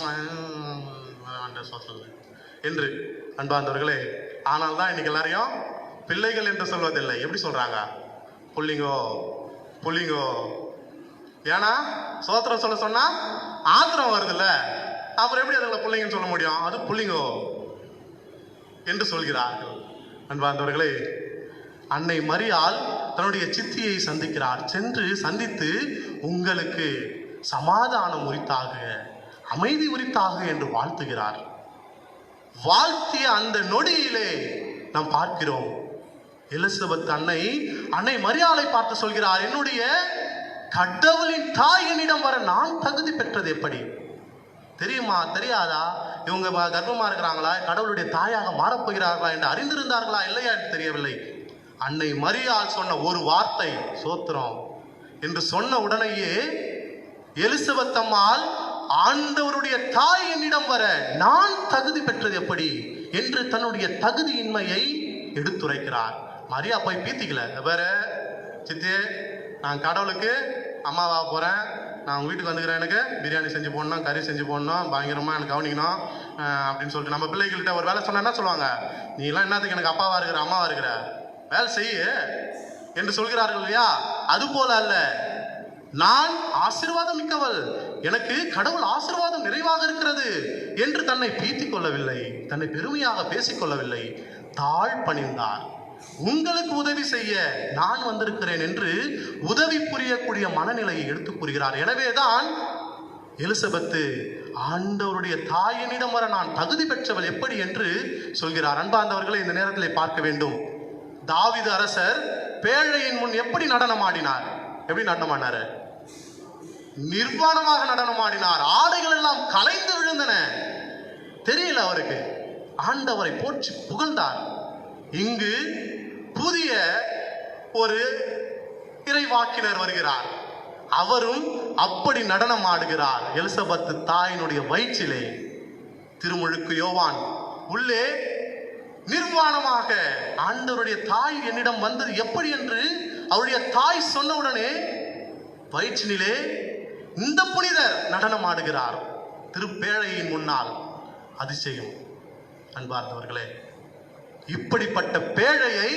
சோத்திரம் என்று. அன்பார்ந்தவர்களே, ஆனால் தான் இன்னைக்கு எல்லாரையும் பிள்ளைகள் என்று சொல்வதில்லை. எப்படி சொல்றாங்க? புள்ளிங்கோ புள்ளிங்கோ. ஏன்னா சோத்திரம் சொல்ல சொன்னா ஆத்திரம் வருதுல்ல, அப்புறம் எப்படி அதுங்களை பிள்ளைங்கன்னு சொல்ல முடியும்? அது புள்ளிங்கோ என்று சொல்கிறார்கள். அன்பார்ந்தவர்களே, அன்னை மரியாள் தன்னுடைய சித்தியை சந்திக்கிறார். சென்று சந்தித்து உங்களுக்கு சமாதானம் உரித்தாக, அமைதி உரித்தாக என்று வாழ்த்துகிறார். வாழ்த்திய அந்த நொடியிலே நாம் பார்க்கிறோம், எலிசபெத் அன்னை மரியாளை பார்த்து சொல்கிறார், என்னுடைய கடவுளின் தாய் என்னிடம் வர நான் தகுதி பெற்றது எப்படி? தெரியுமா, தெரியாதா? இவங்க கர்ப்பமா இருக்கிறாங்களா, கடவுளுடைய தாயாக மாறப்போகிறார்களா என்று அறிந்திருந்தார்களா இல்லையா என்று தெரியவில்லை. அன்னை மரியாள் சொன்ன ஒரு வார்த்தை, சோத்திரம், என்று சொன்ன உடனேயே எலிசபெத் அம்மாள், ஆண்டவருடைய தாய் என்னிடம் வர நான் தகுதி பெற்றது எப்படி என்று தன்னுடைய தகுதியின்மையை எடுத்துரைக்கிறார். மரியா போய் பீத்திக்கல, வேற சித்தே நான் கடவுளுக்கு அம்மாவா போறேன், நான் உங்க வீட்டுக்கு வந்துக்கிறேன், எனக்கு பிரியாணி செஞ்சு போடணும், கறி செஞ்சு போடணும், பயங்கரமா எனக்கு கவனிக்கணும் அப்படின்னு சொல்லிட்டு நம்ம பிள்ளைகள்கிட்ட ஒரு வேலை சொன்னா என்ன சொல்லுவாங்க? நீ எல்லாம் என்னத்துக்கு எனக்கு அப்பாவா இருக்கிற அம்மாவா இருக்கிற, வேலை செய்ய என்று சொல்கிறார்கள் இல்லையா? அது போல அல்ல, நான் ஆசீர்வாதம் மிக்கவள், எனக்கு கடவுள் ஆசீர்வாதம் நிறைவாக இருக்கிறது என்று தன்னை பீத்திக் கொள்ளவில்லை, தன்னை பெருமையாக பேசிக்கொள்ளவில்லை, தாழ் பணிந்தார். உங்களுக்கு உதவி செய்ய நான் வந்திருக்கிறேன் என்று உதவி புரியக்கூடிய மனநிலையை எடுத்து கூறுகிறார். எனவேதான் எலிசபெத்து ஆண்டவருடைய தாயினிடம் வர நான் தகுதி பெற்றவள் எப்படி என்று சொல்கிறார். அன்பார்ந்தவர்களை இந்த நேரத்தில் பார்க்க வேண்டும். தாவீது அரசர் பேழையின் முன் எப்படி நடனமாடினார்? எப்படி நடனமாடினார்? நிர்வாணமாக நடனமாடினார். ஆடைகள் எல்லாம் கலைந்து விழுந்தன. தெரியல அவருக்கு. ஆண்டவரை போற்றி புகழ்ந்தார். இங்கு புதிய ஒரு இறைவாக்கினர் வருகிறார். அவரும் அப்படி நடனம் ஆடுகிறார். எலிசபெத் தாயினுடைய வயிற்றிலே திருமுழுக்கு யோவான் உள்ளே நிர்வாணமாக ஆண்டவருடைய தாய் என்னிடம் வந்தது எப்படி என்று அவருடைய தாய் சொன்னவுடனே வயிற்றினிலே இந்த புனிதர் நடனம் ஆடுகிறார் திருப்பேழையின் முன்னால். அதிசயம். அன்பார்ந்தவர்களே, இப்படிப்பட்ட பேழையை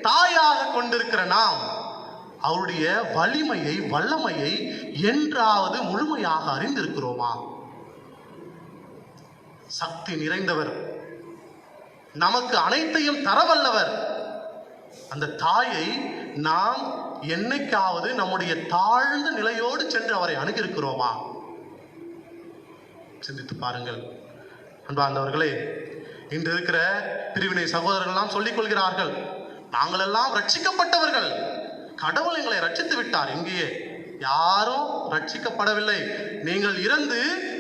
தாயாக கொண்டிருக்கிற நாம் அவருடைய வலிமையை வல்லமையை என்றாவது முழுமையாக அறிந்திருக்கிறோமா? சக்தி நிறைந்தவர், நமக்கு அனைத்தையும் தரவல்லவர். அந்த தாயை நாம் என்னைக்காவது நம்முடைய தாழ்ந்த நிலையோடு சென்று அவரை அணுகியிருக்கிறோமா? சிந்தித்து பாருங்கள். அன்பார்ந்தவர்களே, இன்று இருக்கிற பிரிவினை சகோதரர்கள் எல்லாம் சொல்லிக் கொள்கிறார்கள், நாங்கள் எல்லாம் ரட்சிக்கப்பட்டவர்கள், கடவுள் எங்களை ரட்சித்து விட்டார். இங்கேயே யாரும் ரட்சிக்கப்படவில்லை. நீங்கள் இறந்து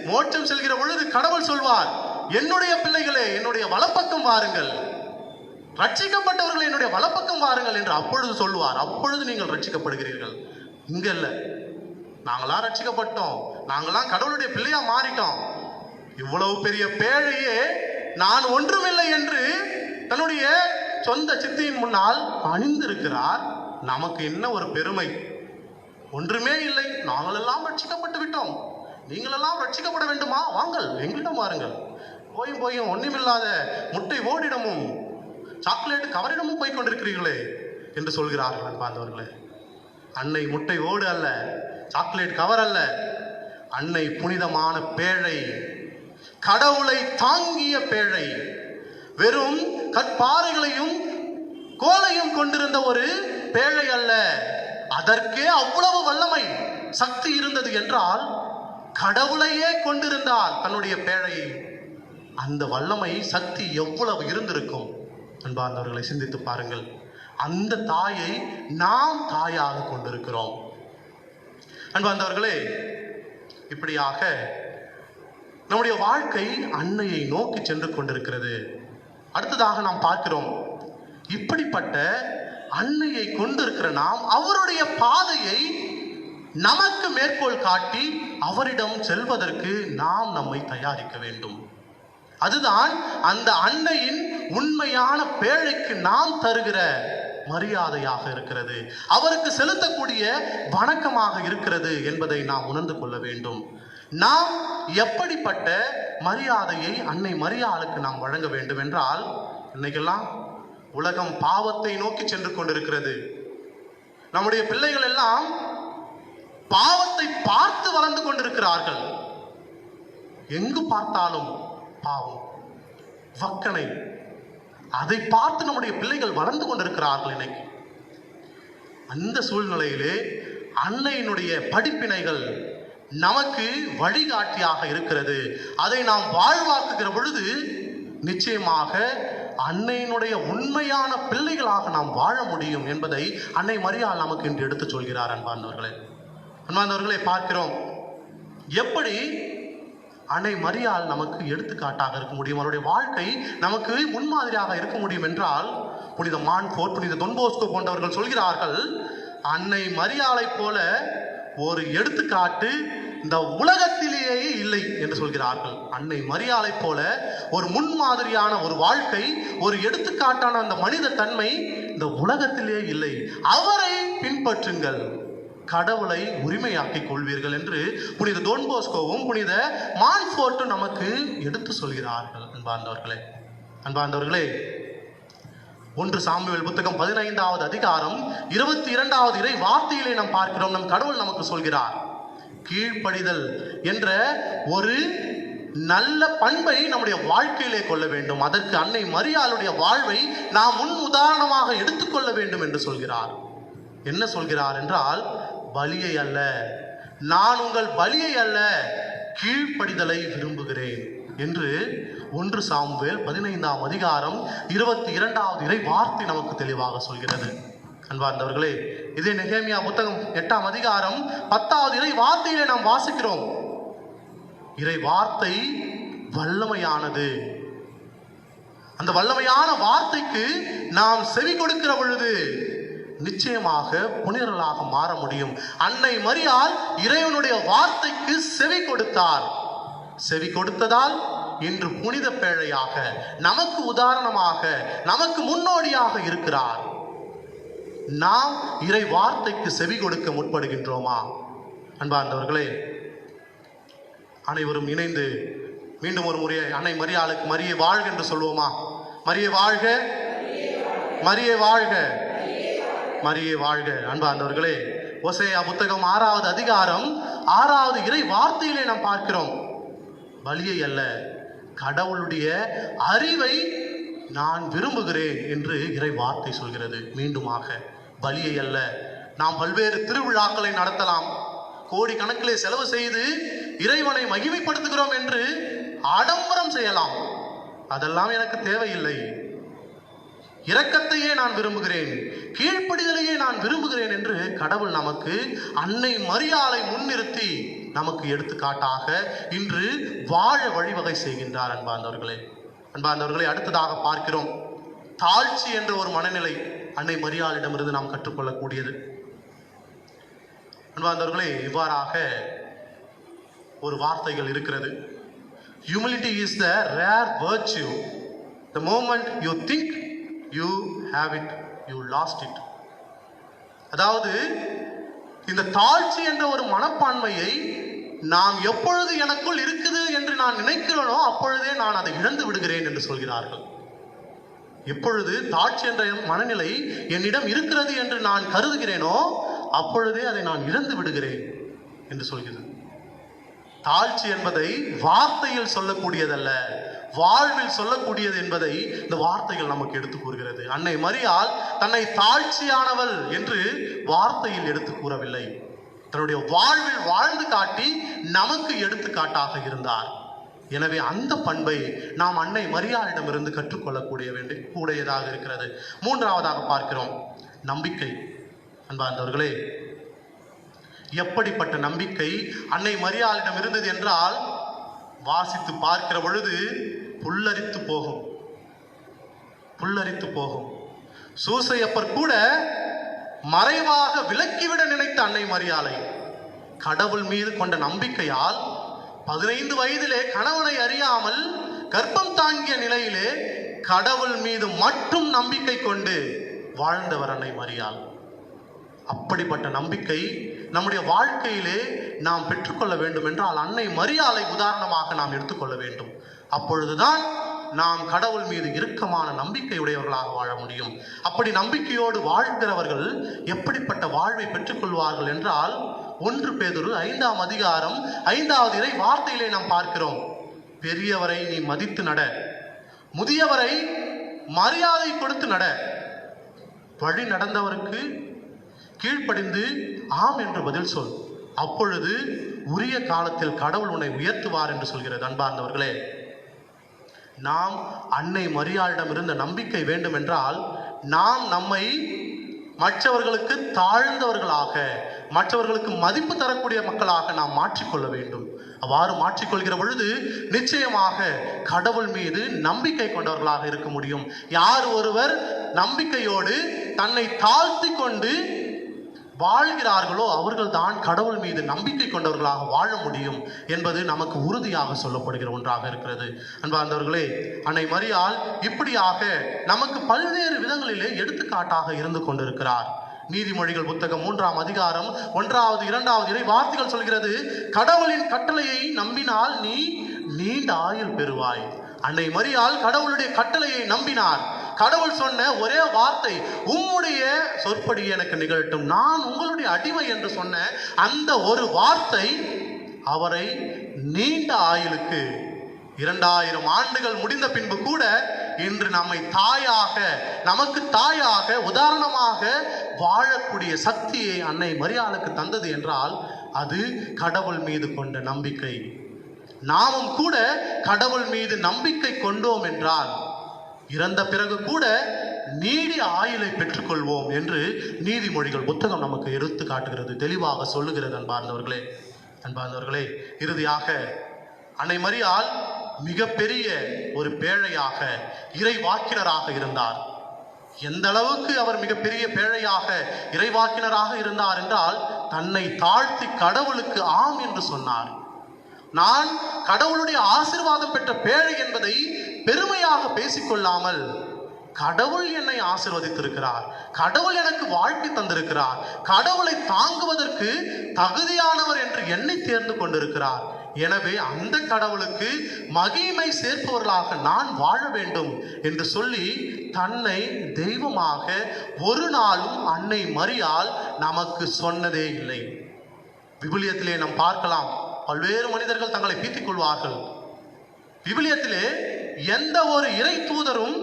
மோட்சம் செல்கிற பொழுது கடவுள் சொல்வார், என்னுடைய பிள்ளைகளே என்னுடைய வலப்பக்கம் வாருங்கள், ரட்சிக்கப்பட்டவர்கள் என்னுடைய வலப்பக்கம் வாருங்கள் என்று அப்பொழுது சொல்லுவார். அப்பொழுது நீங்கள் ரட்சிக்கப்படுகிறீர்கள். இங்க இல்ல, நாங்களாம் ரட்சிக்கப்பட்டோம், நாங்களாம் கடவுளுடைய பிள்ளையா மாறிட்டோம், இவ்வளவு பெரிய பேழையே நான் ஒன்றுமில்லை என்று தன்னுடைய சொந்த சித்தியின் முன்னால் அணிந்திருக்கிறார். நமக்கு என்ன ஒரு பெருமை? ஒன்றுமே இல்லை, நாங்கள் எல்லாம் ரட்சிக்கப்பட்டு விட்டோம், நீங்கள் எல்லாம் ரட்சிக்கப்பட வேண்டுமா? வாங்கள் எங்களிடம் வாருங்கள். போயும் ஒன்றுமில்லாத முட்டை ஓடிடமும் சாக்லேட் கவரிடமும் போய் கொண்டிருக்கிறீர்களே என்று சொல்கிறார்கள். அன்பார்ந்தவர்களே, அன்னை முட்டை ஓடு அல்ல, சாக்லேட் கவர் அல்ல, அன்னை புனிதமான பேழை, கடவுளை தாங்கிய பேழை, வெறும் கற்பாறைகளையும் கோலையும் கொண்டிருந்த ஒரு பேழை அல்ல. அதற்கே அவ்வளவு வல்லமை சக்தி இருந்தது என்றால் கடவுளையே கொண்டிருந்தால் தன்னுடைய பேழையை, அந்த வல்லமை சக்தி எவ்வளவு இருந்திருக்கும்? அன்பார்ந்தவர்களை சிந்தித்து பாருங்கள். அந்த தாயை நாம் தாயாக கொண்டிருக்கிறோம். அன்பார்ந்தவர்களே, இப்படியாக நம்முடைய வாழ்க்கை அன்னையை நோக்கி சென்று கொண்டிருக்கிறது. அடுத்ததாக நாம் பார்க்கிறோம், இப்படிப்பட்ட அன்னையை கொண்டிருக்கிற நாம் அவருடைய பாதையை நமக்கு மேற்கோள் காட்டி அவரிடம் செல்வதற்கு நாம் நம்மை தயாரிக்க வேண்டும். அதுதான் அந்த அன்னையின் உண்மையான பேழைக்கு நாம் தருகிற மரியாதையாக இருக்கிறது, அவருக்கு செலுத்தக்கூடிய வணக்கமாக இருக்கிறது என்பதை நாம் உணர்ந்து கொள்ள வேண்டும். நாம் எப்படிப்பட்ட மரியாதையை அன்னை மரியாளுக்கு நாம் வழங்க வேண்டும் என்றால், இன்னைக்கெல்லாம் உலகம் பாவத்தை நோக்கி சென்று கொண்டிருக்கிறது. நம்முடைய பிள்ளைகள் எல்லாம் பாவத்தை பார்த்து வளர்ந்து கொண்டிருக்கிறார்கள். எங்கு பார்த்தாலும் பாவம், வக்கனை, அதை பார்த்து நம்முடைய பிள்ளைகள் வளர்ந்து கொண்டிருக்கிறார்கள் இன்னைக்கு. அந்த சூழ்நிலையிலே அன்னையினுடைய படிப்பினைகள் நமக்கு வழிகாட்டியாக இருக்கிறது. அதை நாம் வாழ்வாக்குகிற பொழுது நிச்சயமாக அன்னையினுடைய உண்மையான பிள்ளைகளாக நாம் வாழ முடியும் என்பதை அன்னை மரியாள் நமக்கு இன்று எடுத்து சொல்கிறார். அன்பார்ந்தவர்களை பார்க்கிறோம், எப்படி அன்னை மரியாள் நமக்கு எடுத்துக்காட்டாக இருக்க முடியும், அவருடைய வாழ்க்கை நமக்கு முன்மாதிரியாக இருக்க முடியும் என்றால், புனித மான்ஃபோர்ட், புனித தொன் போஸ்கோ போன்றவர்கள் சொல்கிறார்கள், அன்னை மரியாளை போல ஒரு எடுத்துக்காட்டு இந்த உலகத்திலேயே இல்லை என்று சொல்கிறார்கள். அன்னை மரியாளை போல ஒரு முன்மாதிரியான ஒரு வாழ்க்கை, ஒரு எடுத்துக்காட்டான அந்த மனித தன்மை இந்த உலகத்திலே இல்லை. அவரை பின்பற்றுங்கள், கடவுளை உரிமையாக்கிக் கொள்வீர்கள் என்று புனித டோன் போஸ்கோவும் புனித மான்ஃபோர்ட்டும் நமக்கு எடுத்து சொல்கிறார்கள். அன்பார்ந்தவர்களே, 1 சாமுவேல் புத்தகம் 15வது அதிகாரம் 22வது இறை வார்த்தையிலே நாம் பார்க்கிறோம். நம் கடவுள் நமக்கு சொல்கிறார், கீழ்ப்படிதல் என்ற ஒரு நல்ல பண்பை நம்முடைய வாழ்க்கையிலே கொள்ள வேண்டும். அதற்கு அன்னை மரியாளுடைய வாழ்வை நாம் முன் உதாரணமாக எடுத்துக்கொள்ள வேண்டும் என்று சொல்கிறார். என்ன சொல்கிறார் என்றால், பலியை அல்ல, நான் உங்கள் பலியை அல்ல, கீழ்ப்படிதலை விரும்புகிறேன் என்று 1 சாமுவேல் 15ஆம் அதிகாரம் 22வது இறை வார்த்தை நமக்கு தெளிவாக சொல்கிறது. அன்பார்ந்தவர்களே, இதே நெகேமியா புத்தகம் 8ஆம் அதிகாரம் 10வது இறை வார்த்தையிலே நாம் வாசிக்கிறோம். இறை வார்த்தை வல்லமையானது. அந்த வல்லமையான வார்த்தைக்கு நாம் செவி கொடுக்கிற பொழுது நிச்சயமாக புனிதர்களாக மாற முடியும். அன்னை மரியாள் இறைவனுடைய வார்த்தைக்கு செவி கொடுத்தார். செவி கொடுத்ததால் இன்று புனித பேழையாக, நமக்கு உதாரணமாக, நமக்கு முன்னோடியாக இருக்கிறார். நாம் இறை வார்த்தைக்கு செவி கொடுக்க முற்படுகின்றோமா? அன்பார்ந்தவர்களே, அனைவரும் இணைந்து மீண்டும் ஒரு முறை அன்னை மரியாளுக்கு மரியே வாழ்க என்று சொல்வோமா? மரியே வாழ்க, மரியே வாழ்க, மரியே வாழ்க. அன்பார்ந்தவர்களே, ஓசேயா புத்தகம் 6வது அதிகாரம் 6வது இறை வார்த்தையிலே நாம் பார்க்கிறோம், பலியை அல்ல, கடவுளுடைய அறிவை நான் விரும்புகிறேன் என்று இறை வார்த்தை சொல்கிறது. மீண்டுமாக, பலியை அல்ல. நாம் பல்வேறு திருவிழாக்களை நடத்தலாம், கோடிக்கணக்கிலே செலவு செய்து இறைவனை மகிமைப்படுத்துகிறோம் என்று ஆடம்பரம் செய்யலாம். அதெல்லாம் எனக்கு தேவையில்லை. இரக்கத்தையே நான் விரும்புகிறேன், கீழ்ப்படிதலையே நான் விரும்புகிறேன் என்று கடவுள் நமக்கு அன்னை மரியாளை முன்னிறுத்தி நமக்கு எடுத்துக்காட்டாக இன்று வாழ வழிவகை செய்கின்றார். அன்பார்ந்தவர்களே, அடுத்ததாக பார்க்கிறோம், தாழ்ச்சி என்ற ஒரு மனநிலை அன்னை மரியாளிடமிருந்து நாம் கற்றுக்கொள்ளக்கூடியது. அன்பார்ந்தவர்களே, இவ்வாறாக ஒரு வார்த்தைகள் இருக்கிறது. Humility is the rare virtue. The moment you think you have it, you lost it. அதாவது, இந்த தாழ்ச்சி என்ற ஒரு மனப்பான்மையை நாம் எப்பொழுது எனக்குள் இருக்குது என்று நான் நினைக்கிறேனோ அப்பொழுதே நான் அதை இழந்து விடுகிறேன் என்று சொல்கிறார்கள். எப்பொழுது தாழ்ச்சி என்ற மனநிலை என்னிடம் இருக்கிறது என்று நான் கருதுகிறேனோ அப்பொழுதே அதை நான் இழந்து விடுகிறேன் என்று சொல்கிறது. தாழ்ச்சி என்பதை வார்த்தையில் சொல்லக்கூடியதல்ல, வாழ்வில் சொல்லக்கூடியது என்பதை இந்த வார்த்தைகள் நமக்கு எடுத்து கூறுகிறது. அன்னை மரியாள் தன்னை தாழ்ச்சியானவள் என்று வார்த்தையில் எடுத்து கூறவில்லை, தன்னுடைய வாழ்வில் வாழ்ந்து காட்டி நமக்கு எடுத்துக்காட்டாக இருந்தார். எனவே அந்த பண்பை நாம் அன்னை மரியாளிடமிருந்து கற்றுக்கொள்ளக்கூடியதாக இருக்கிறது. 3வதாக பார்க்கிறோம், நம்பிக்கை. அன்பார்ந்தவர்களே, எப்படிப்பட்ட நம்பிக்கை அன்னை மரியாளிடம் இருந்தது என்றால், வாசித்து பார்க்கிற பொழுது புல்லரித்து போகும், புல்லரித்து போகும். சூசையப்பர் கூட மறைவாக விலக்கிவிட நினைத்த அன்னை மரியாளை கடவுள் மீது கொண்ட நம்பிக்கையால் 15 வயதிலே கணவனை அறியாமல் கர்ப்பம் தாங்கிய நிலையிலே கடவுள் மீது மட்டும் நம்பிக்கை கொண்டு வாழ்ந்தவர் அன்னை மரியாள். அப்படிப்பட்ட நம்பிக்கை நம்முடைய வாழ்க்கையிலே நாம் பெற்றுக்கொள்ள வேண்டும் என்றால் அன்னை மரியாளை உதாரணமாக நாம் எடுத்துக்கொள்ள வேண்டும். அப்பொழுதுதான் நாம் கடவுள் மீது இறுக்கமான நம்பிக்கை உடையவர்களாக வாழ முடியும். அப்படி நம்பிக்கையோடு வாழ்கிறவர்கள் எப்படிப்பட்ட வாழ்வை பெற்றுக்கொள்வார்கள் என்றால், 1 பேதுரு 5ஆம் அதிகாரம் 5வது இறை வார்த்தையிலே நாம் பார்க்கிறோம், பெரியவரை நீ மதித்து நட, முதியவரை மரியாதை கொடுத்து நட, வழி நடந்தவருக்கு கீழ்ப்படிந்து ஆம் என்று பதில் சொல், அப்பொழுது உரிய காலத்தில் கடவுள் உன்னை உயர்த்துவார் என்று சொல்கிறது. அன்பார்ந்தவர்களே, நாம் அன்னை மரியாளிடம் இருந்த நம்பிக்கை வேண்டும் என்றால் நாம் நம்மை மற்றவர்களுக்கு தாழ்ந்தவர்களாக, மற்றவர்களுக்கு மதிப்பு தரக்கூடிய மக்களாக நாம் மாற்றிக்கொள்ள வேண்டும். அவ்வாறு மாற்றிக்கொள்கிற பொழுது நிச்சயமாக கடவுள் மீது நம்பிக்கை கொண்டவர்களாக இருக்க முடியும். யார் ஒருவர் நம்பிக்கையோடு தன்னை தாழ்த்தி கொண்டு வாழ்கிறார்களோ அவர்கள்தான் கடவுள் மீது நம்பிக்கை கொண்டவர்களாக வாழ முடியும் என்பது நமக்கு உறுதியாக சொல்லப்படுகிற ஒன்றாக இருக்கிறது. அன்பார்ந்தவர்களே, அன்னை மரியாள் இப்படியாக நமக்கு பல்வேறு விதங்களிலே எடுத்துக்காட்டாக இருந்து கொண்டிருக்கிறார். நீதிமொழிகள் புத்தகம் 3ஆம் அதிகாரம் 1வது 2வது இறை வார்த்தைகள் சொல்கிறது, கடவுளின் கட்டளையை நம்பினால் நீ நீண்ட ஆயுள் பெறுவாய். அன்னை மரியாள் கடவுளுடைய கட்டளையை நம்பினார். கடவுள் சொன்ன ஒரே வார்த்தை, உம்முடைய சொற்படி எனக்கு நிகழட்டும், நான் உங்களுடைய அடிமை என்று சொன்ன அந்த ஒரு வார்த்தை அவரை நீண்ட ஆயுளுக்கு 2000 ஆண்டுகள் முடிந்த பின்பு கூட இன்று நம்மை நமக்கு தாயாக உதாரணமாக வாழக்கூடிய சக்தியை அன்னை மரியாளுக்கு தந்தது என்றால் அது கடவுள் மீது கொண்ட நம்பிக்கை. நாமும் கூட கடவுள் மீது நம்பிக்கை கொண்டோம் என்றால் இறந்த பிறகு கூட நீடிய ஆயுளை பெற்றுக்கொள்வோம் என்று நீதிமொழிகள் புத்தகம் நமக்கு எடுத்து காட்டுகிறது, தெளிவாக சொல்லுகிறது. அன்பார்ந்தவர்களே, இறுதியாக அன்னை மரியாள் மிகப்பெரிய ஒரு பேழையாக இறைவாக்கினராக இருந்தார். எந்த அளவுக்கு அவர் மிகப்பெரிய பேழையாக இறைவாக்கினராக இருந்தார் என்றால், தன்னை தாழ்த்தி கடவுளுக்கு ஆம் என்று சொன்னார். நான் கடவுளுடைய ஆசீர்வாதம் பெற்ற பேழை என்பதை பெருமையாக பேசிக்கொள்ளாமல், கடவுள் என்னை ஆசீர்வதித்திருக்கிறார், கடவுள் எனக்கு வாழ்க்கை தந்திருக்கிறார், கடவுளை தாங்குவதற்கு தகுதியானவர் என்று என்னை தேர்ந்து கொண்டிருக்கிறார், எனவே அந்த கடவுளுக்கு மகிமை சேர்ப்பவர்களாக நான் வாழ வேண்டும் என்று சொல்லி தன்னை தெய்வமாக ஒரு நாளும் அன்னை மரியாள் நமக்கு சொன்னதே இல்லை. விவிலியத்திலே நாம் பார்க்கலாம், பல்வேறு மனிதர்கள் தங்களை பீத்திக் கொள்வார்கள். விவிலியத்திலே எந்த ஒரு இறை தூதரும்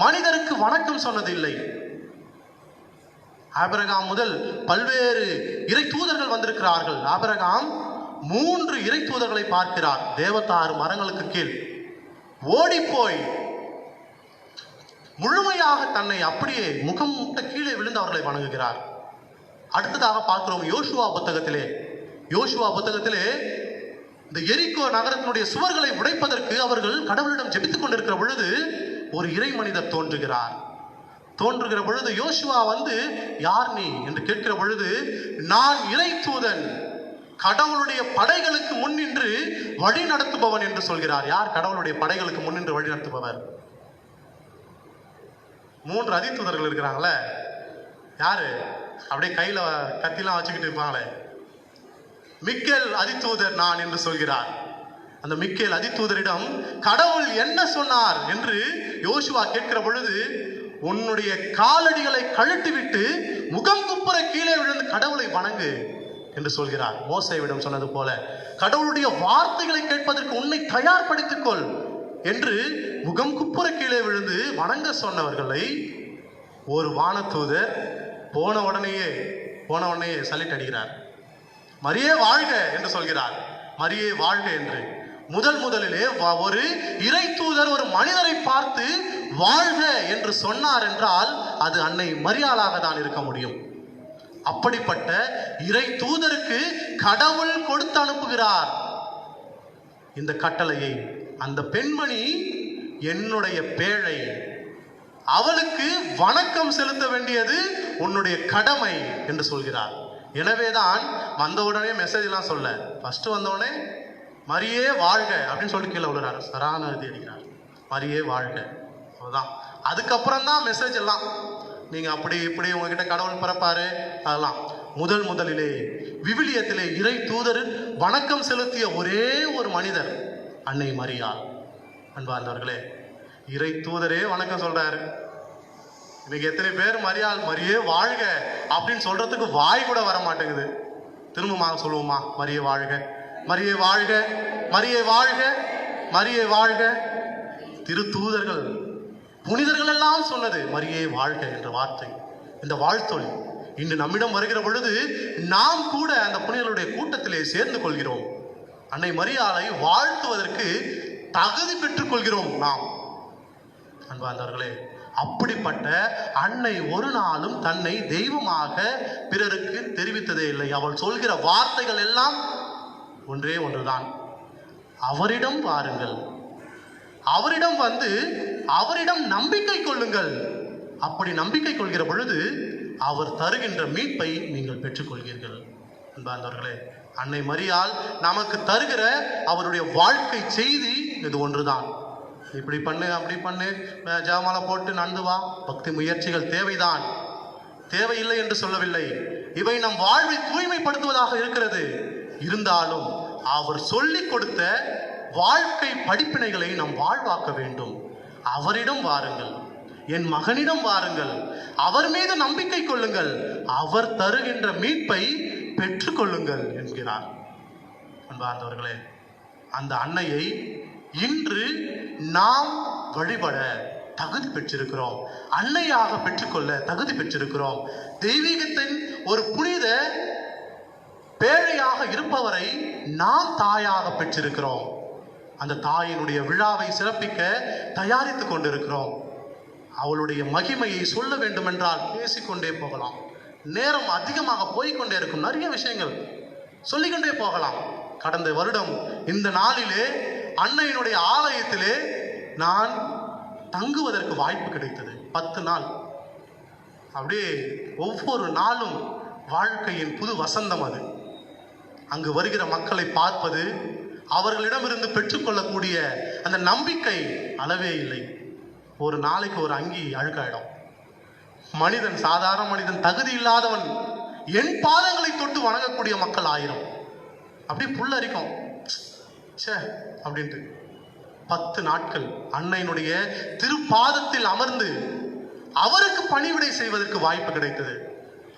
மனிதருக்கு வணக்கம் சொன்னதில்லை. ஆபிரகாம் முதல் பல்வேறு இறை தூதர்கள் வந்திருக்கிறார்கள். ஆபிரகாம் 3 இறை தூதர்களை பார்க்கிறார். தேவதாரு மரங்களுக்கு கீழ் ஓடிப்போய் முழுமையாக தன்னை அப்படியே முகம் முட்ட கீழே விழுந்து அவர்களை வணங்குகிறார். அடுத்ததாக பார்க்கிறோம் யோசுவா புத்தகத்திலே இந்த எரிகோ நகரத்தினுடைய சுவர்களை உடைப்பதற்கு அவர்கள் கடவுளிடம் ஜெபித்துக் கொண்டிருக்கிற பொழுது ஒரு இறை மனிதர் தோன்றுகிற பொழுது யோசுவா வந்து, யார் நீ என்று கேட்கிற பொழுது, நான் இறை தூதன், கடவுளுடைய படைகளுக்கு முன்னின்று வழி நடத்துபவன் என்று சொல்கிறார். யார் கடவுளுடைய படைகளுக்கு முன்னின்று வழி நடத்துபவர்? 3 அதிதூதர்கள் இருக்கிறாங்களே, யாரு? அப்படியே கையில கத்திலாம் வச்சுக்கிட்டு இருப்பாங்களே, மிக்கேல் அதிதூதர் நான் என்று சொல்கிறார். அந்த மிக்கேல் அதிதூதரிடம் கடவுள் என்ன சொன்னார் என்று யோசுவா கேட்கிற பொழுது, உன்னுடைய காலடிகளை கழட்டிவிட்டு முகம் குப்புற கீழே விழுந்து கடவுளை வணங்கு என்று சொல்கிறார். மோசேவிடம் சொன்னது போல கடவுளுடைய வார்த்தைகளை கேட்பதற்கு உன்னை தயார்படுத்திக் கொள் என்று முகம் குப்புற கீழே விழுந்து வணங்க சொன்னவர்களை ஒரு வானதூதர் போன உடனேயே சலிட் அடிக்கிறார். மரியே வாழ்க என்று சொல்கிறார். மரியே வாழ்க என்று முதலிலே ஒரு இறை தூதர் ஒரு மனிதரை பார்த்து வாழ்க என்று சொன்னார் என்றால் அது அன்னை மரியாளாக தான் இருக்க முடியும். அப்படிப்பட்ட இறை தூதருக்கு கடவுள் கொடுத்து அனுப்புகிறார் இந்த கட்டளையை. அந்த பெண்மணி என்னுடைய பேழை, அவளுக்கு வணக்கம் செலுத்த வேண்டியது உன்னுடைய கடமை என்று சொல்கிறார். எனவேதான் வந்தவுடனே மெசேஜ் எல்லாம் சொல்ல, ஃபர்ஸ்ட் வந்தவுடனே மரியே வாழ்க அப்படின்னு சொல்லி கீழே விழுறாரு, சரான எழுதி அடிக்கிறார், மரியே வாழ்க, அதுதான். அதுக்கப்புறம் தான் மெசேஜ் எல்லாம். நீங்க அப்படி இப்படி உங்ககிட்ட கடவுள் பிறப்பாரு, அதெல்லாம் முதலிலே விவிலியத்திலே இறை தூதர் வணக்கம் செலுத்திய ஒரே ஒரு மனிதர் அன்னை மரியாள். அன்பார்ந்தவர்களே, இறை தூதரே வணக்கம் சொல்றாரு. இன்னைக்கு எத்தனை பேர் மரியே வாழ்க அப்படின்னு சொல்றதுக்கு வாய் கூட வர மாட்டேங்குது. திரும்பமாக சொல்லுவோமா, மரியே வாழ்க, மரியே வாழ்க, மரியே வாழ்க, மரியே வாழ்க. திருத்தூதர்கள் புனிதர்கள் எல்லாம் சொன்னது மரியே வாழ்க என்ற வார்த்தை, இந்த வாழ்த்தொழி இன்று நம்மிடம் வருகிற பொழுது நாம் கூட அந்த புனிதர்களுடைய கூட்டத்திலே சேர்ந்து கொள்கிறோம். அன்னை மரியாளை வாழ்த்துவதற்கு தகுதி பெற்றுக் கொள்கிறோம் நாம். அன்பார்ந்தவர்களே, அப்படிப்பட்ட அன்னை ஒரு நாளும் தன்னை தெய்வமாக பிறருக்கு தெரிவித்ததே இல்லை. அவள் சொல்கிற வார்த்தைகள் எல்லாம் ஒன்றே ஒன்றுதான், அவரிடம் வாருங்கள், அவரிடம் வந்து அவரிடம் நம்பிக்கை கொள்ளுங்கள். அப்படி நம்பிக்கை கொள்கிற பொழுது அவர் தருகின்ற மீட்பை நீங்கள் பெற்றுக்கொள்வீர்கள். அன்பார்ந்தவர்களே, அன்னை மரியாள் நமக்கு தருகிற அவருடைய வாழ்க்கை செய்தி இது ஒன்றுதான். இப்படி பண்ணு, அப்படி பண்ணு, ஜெபமாலை போட்டு நடந்து வா. பக்தி முயற்சிகள் தேவைதான், தேவையில்லை என்று சொல்லவில்லை. இவை நம் வாழ்வை தூய்மைப்படுத்துவதாக இருக்கிறது. இருந்தாலும் அவர் சொல்லிக் கொடுத்த வாழ்க்கை படிப்பினைகளை நாம் வாழ்வாக்க வேண்டும். அவரிடம் வாருங்கள், என் மகனிடம் வாருங்கள், அவர் மீது நம்பிக்கை கொள்ளுங்கள், அவர் தருகின்ற மீட்பை பெற்றுக்கொள்ளுங்கள் என்கிறார். அன்பார்ந்தவர்களே, அந்த அன்னையை இன்று நாம் வழிபட தகுதி பெற்றிருக்கிறோம். அன்னையாக பெற்றுக்கொள்ள தகுதி பெற்றிருக்கிறோம். தெய்வீகத்தின் ஒரு புனித பேழையாக இருப்பவரை நாம் தாயாக பெற்றிருக்கிறோம். அந்த தாயினுடைய விழாவை சிறப்பிக்க தயாரித்துக் கொண்டிருக்கிறோம். அவளுடைய மகிமையை சொல்ல வேண்டும் என்றால் பேசிக்கொண்டே போகலாம். நேரம் அதிகமாக போய்கொண்டே இருக்கும். நிறைய விஷயங்கள் சொல்லிக்கொண்டே போகலாம். கடந்த வருடம் இந்த நாளிலே அன்னையினுடைய ஆலயத்திலே நான் தங்குவதற்கு வாய்ப்பு கிடைத்தது. 10 நாள். அப்படியே ஒவ்வொரு நாளும் வாழ்க்கையின் புது வசந்தம் அது. அங்கு வருகிற மக்களை பார்ப்பது, அவர்களிடமிருந்து பெற்றுக்கொள்ளக்கூடிய அந்த நம்பிக்கை அளவே இல்லை. ஒரு நாளைக்கு ஒரு அங்கி அழுக்காயிடும். மனிதன், சாதாரண மனிதன், தகுதி இல்லாதவன் என் பாதங்களை தொட்டு வணங்கக்கூடிய மக்கள் 1000. அப்படியே புல்லரிக்கும் சே அப்படின்ட்டு. 10 நாட்கள் அன்னையினுடைய திருப்பாதத்தில் அமர்ந்து அவருக்கு பணிவிடை செய்வதற்கு வாய்ப்பு கிடைத்தது.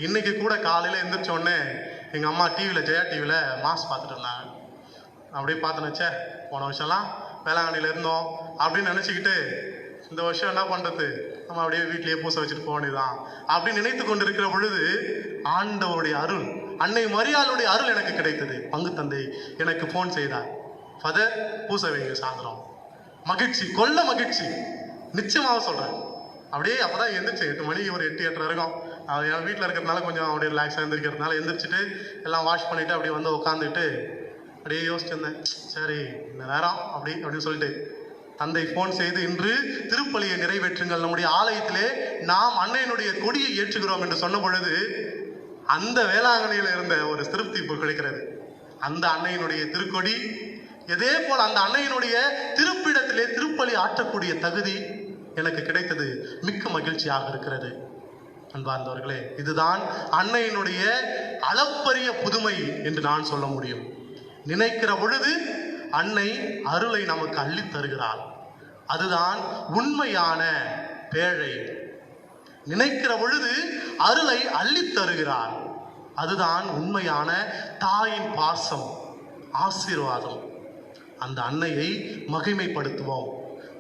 இன்னைக்கு கூட காலையில் எந்திரிச்ச உடனே எங்கள் அம்மா டிவியில், ஜெயா டிவியில் மாஸ் பார்த்துட்டு இருந்தாங்க. அப்படியே பார்த்துனச்சே, போன வருஷம்லாம் வேளாங்கண்ணியில் இருந்தோம் அப்படின்னு நினச்சிக்கிட்டு இந்த வருஷம் என்ன பண்ணுறது, நம்ம அப்படியே வீட்டிலேயே பூசை வச்சுட்டு போனதுதான் அப்படின்னு நினைத்து கொண்டு இருக்கிற பொழுது ஆண்டவருடைய அருள், அன்னை மரியாளுடைய அருள் எனக்கு கிடைத்தது. பங்கு தந்தை எனக்கு ஃபோன் செய்தார், ஃபாதர் பூசை வைங்க சாயந்தரம். மகிழ்ச்சி, கொள்ள மகிழ்ச்சி, நிச்சயமாக சொல்கிறேன். அப்படியே அப்போ தான் எந்திரிச்சு 8 மணிக்கு ஒரு 8-8:30 இருக்கும். அது என் வீட்டில் இருக்கிறதுனால கொஞ்சம் அப்படியே ரிலாக்ஸாக எழுந்திரிக்கிறதுனால எந்திரிச்சிட்டு எல்லாம் வாஷ் பண்ணிவிட்டு அப்படியே வந்து உட்காந்துட்டு அப்படியே யோசிச்சிருந்தேன். சரி, இந்த நேரம் அப்படின்னு சொல்லிட்டு தந்தை ஃபோன் செய்து, இன்று திருப்பலியை நிறைவேற்றுங்கள், நம்முடைய ஆலயத்திலே நாம் அன்னையினுடைய கொடியை ஏற்றுகிறோம் என்று சொன்ன பொழுது அந்த வேளாங்கண்ணியில் இருந்த ஒரு திருப்தி இப்போ கிடைக்கிறது. அந்த அன்னையினுடைய திருக்கொடி, இதே போல் அந்த அன்னையினுடைய திருப்பிடத்திலே திருப்பலி ஆற்றக்கூடிய தகுதி எனக்கு கிடைத்தது. மிக்க மகிழ்ச்சியாக இருக்கிறது. அன்பார்ந்தவர்களே, இதுதான் அன்னையினுடைய அளப்பரிய புதுமை என்று நான் சொல்ல முடியும். நினைக்கிற பொழுது அன்னை அருளை நமக்கு அள்ளித் தருகிறாள். அதுதான் உண்மையான பேழை. நினைக்கிற பொழுது அருளை அள்ளித் தருகிறாள். அதுதான் உண்மையான தாயின் பாசம், ஆசீர்வாதம். அந்த அன்னையை மகிமைப்படுத்துவோம்.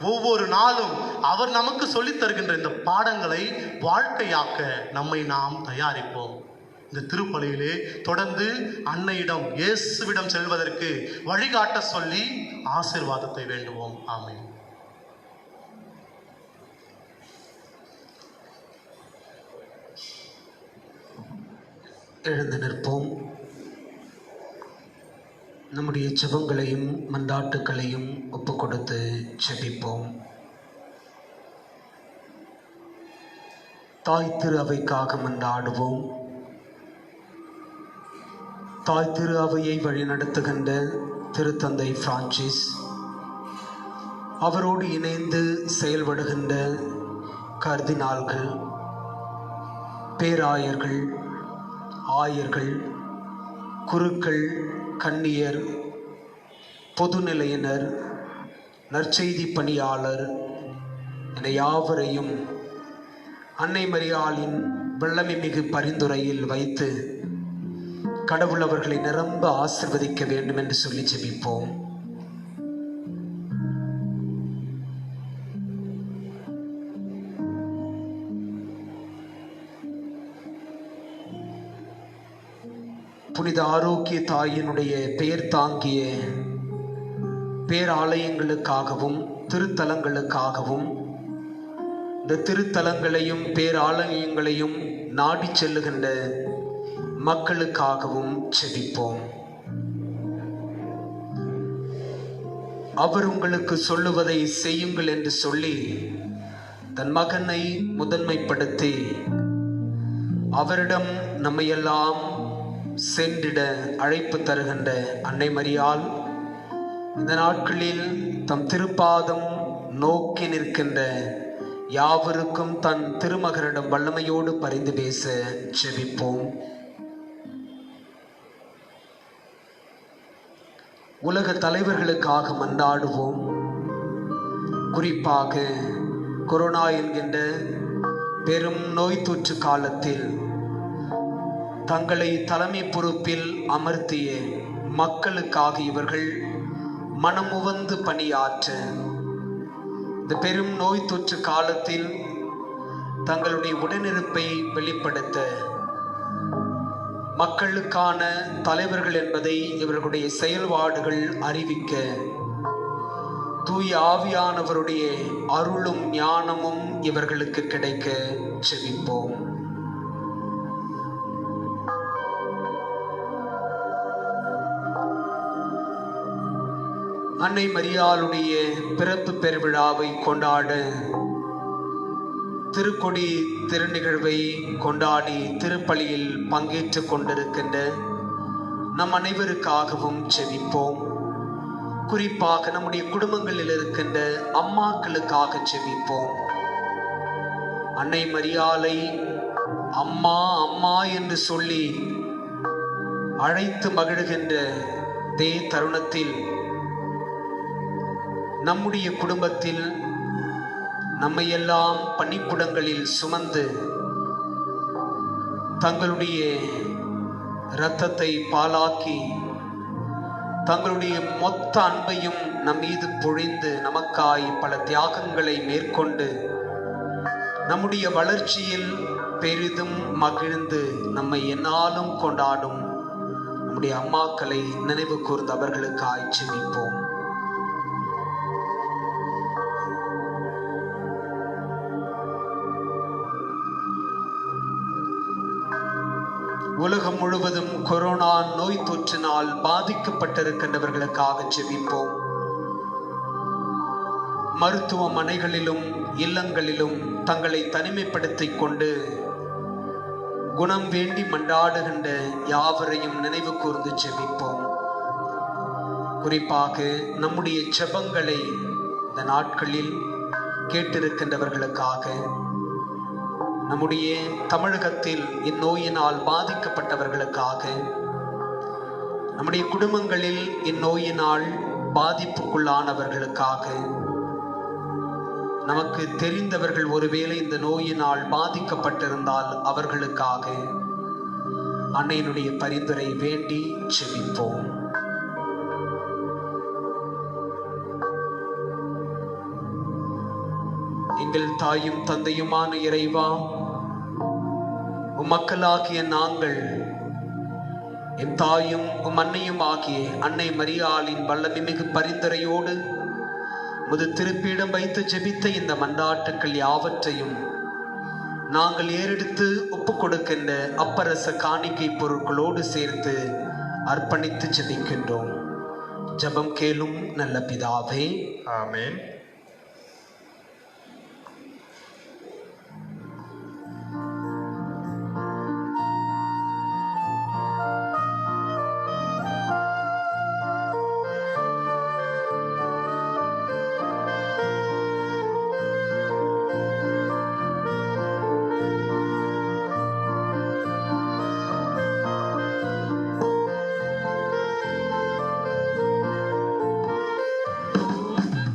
ஒவ்வொரு நாளும் அவர் நமக்கு சொல்லித் தருகின்ற இந்த பாடங்களை வாழ்க்கையாக்க நம்மை நாம் தயாரிப்போம். இந்த திருப்பலியிலே தொடர்ந்து அன்னையிடம், இயேசுவிடம் செல்வதற்கு வழிகாட்ட சொல்லி ஆசீர்வாதத்தை வேண்டுவோம். ஆமென். எழுந்து நிற்போம். நம்முடைய ஜெபங்களையும் மன்றாட்டுக்களையும் ஒப்பு கொடுத்து ஜெபிப்போம். தாய் திரு அவைக்காக மன்றாடுவோம். தாய் திரு அவையை வழிநடத்துகின்ற திருத்தந்தை பிரான்சிஸ், அவரோடு இணைந்து செயல்படுகின்ற கர்தினால்கள், பேராயர்கள், ஆயர்கள், குருக்கள், கன்னியர், பொதுநிலையினர், நற்செய்தி பணியாளர் என யாவரையும் அன்னை மரியாளின் வல்லமை மிகு பரிந்துரையில் வைத்து கடவுள் அவர்களை நிரம்ப ஆசிர்வதிக்க வேண்டும் என்று சொல்லி ஜெபிப்போம். புனித ஆரோக்கிய தாயினுடைய பெயர் தாங்கிய பேராலயங்களுக்காகவும் திருத்தலங்களுக்காகவும், இந்த திருத்தலங்களையும் பேராலயங்களையும் நாடி செல்லுகின்ற மக்களுக்காகவும் ஜெபிப்போம். அவர் உங்களுக்கு சொல்லுவதை செய்யுங்கள் என்று சொல்லி தன் மகனை முதன்மைப்படுத்தி அவரிடம் நம்மையெல்லாம் சென்றிட அழைப்பு தருகின்ற அன்னை மரியாள் இந்த நாட்களில் தம் திருப்பாதம் நோக்கி நிற்கின்ற யாவருக்கும் தன் திருமகனிடம் வல்லமையோடு பரிந்து பேச ஜெபிப்போம். உலக தலைவர்களுக்காக மன்றாடுவோம். குறிப்பாக கொரோனா என்கின்ற பெரும் நோய் தொற்று காலத்தில் தங்களை தலைமை பொறுப்பில் அமர்த்திய மக்களுக்காக இவர்கள் மனமுவந்து பணியாற்ற, இந்த பெரும் நோய் தொற்று காலத்தில் தங்களுடைய உடனிருப்பை வெளிப்படுத்த, மக்களுக்கான தலைவர்கள் என்பதை இவர்களுடைய செயல்பாடுகள் அறிவிக்க தூய ஆவியானவருடைய அருளும் ஞானமும் இவர்களுக்கு கிடைக்க ஜெபிப்போம். அன்னை மரியாளுடைய பிறப்பு பெருவிழாவை கொண்டாட, திருக்கொடி திருநிகழ்வை கொண்டாடி திருப்பலியில் பங்கேற்றுக் கொண்டிருக்கின்ற நம் அனைவருக்காகவும் ஜெபிப்போம். குறிப்பாக நம்முடைய குடும்பங்களில் இருக்கின்ற அம்மாக்களுக்காக ஜெபிப்போம். அன்னை மரியாளை அம்மா அம்மா என்று சொல்லி அழைத்து மகிழ்கின்ற தே தருணத்தில் நம்முடைய குடும்பத்தில் நம்மையெல்லாம் பணிப்புடங்களில் சுமந்து தங்களுடைய இரத்தத்தை பாலாக்கி தங்களுடைய மொத்த அன்பையும் நம் மீது பொழிந்து நமக்காய் பல தியாகங்களை மேற்கொண்டு நம்முடைய வளர்ச்சியில் பெரிதும் மகிழ்ந்து நம்மை எந்நாளும் கொண்டாடும் நம்முடைய அம்மாக்களை நினைவு கூர்ந்து அவர்களுக்காய் ஜெபிப்போம். உலகம் முழுவதும் கொரோனா நோய் தொற்றினால் பாதிக்கப்பட்டிருக்கின்றவர்களுக்காக ஜெபிப்போம். மருத்துவமனைகளிலும் இல்லங்களிலும் தங்களை தனிமைப்படுத்திக் கொண்டு குணம் வேண்டி மன்றாடுகின்ற யாவரையும் நினைவு கூர்ந்து ஜெபிப்போம். குறிப்பாக நம்முடைய ஜெபங்களை இந்த நாட்களில் கேட்டிருக்கின்றவர்களுக்காக, நம்முடைய தமிழகத்தில் இந்நோயினால் பாதிக்கப்பட்டவர்களுக்காக, நம்முடைய குடும்பங்களில் இந்நோயினால் பாதிப்புக்குள்ளானவர்களுக்காக, நமக்கு தெரிந்தவர்கள் ஒருவேளை இந்த நோயினால் பாதிக்கப்பட்டிருந்தால் அவர்களுக்காக அன்னையினுடைய பரிந்துரை வேண்டி ஜெபிப்போம். எங்கள் தாயும் தந்தையுமான இறைவா, உம் மக்களாகிய நாங்கள் என் தாயும் உம் அன்னையும் ஆகிய அன்னை மரியாளின் வல்லமை மிகு பரிந்துரையோடு முது திருப்பீடம் வைத்து ஜெபித்த இந்த மன்றாட்டுக்கள் யாவற்றையும் நாங்கள் ஏறெடுத்து ஒப்புக் கொடுக்கின்ற அப்பரச காணிக்கை பொருட்களோடு சேர்த்து அர்ப்பணித்து ஜெபிக்கின்றோம். ஜெபம் கேளும் நல்ல பிதாவே. ஆமென்.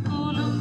கூலும்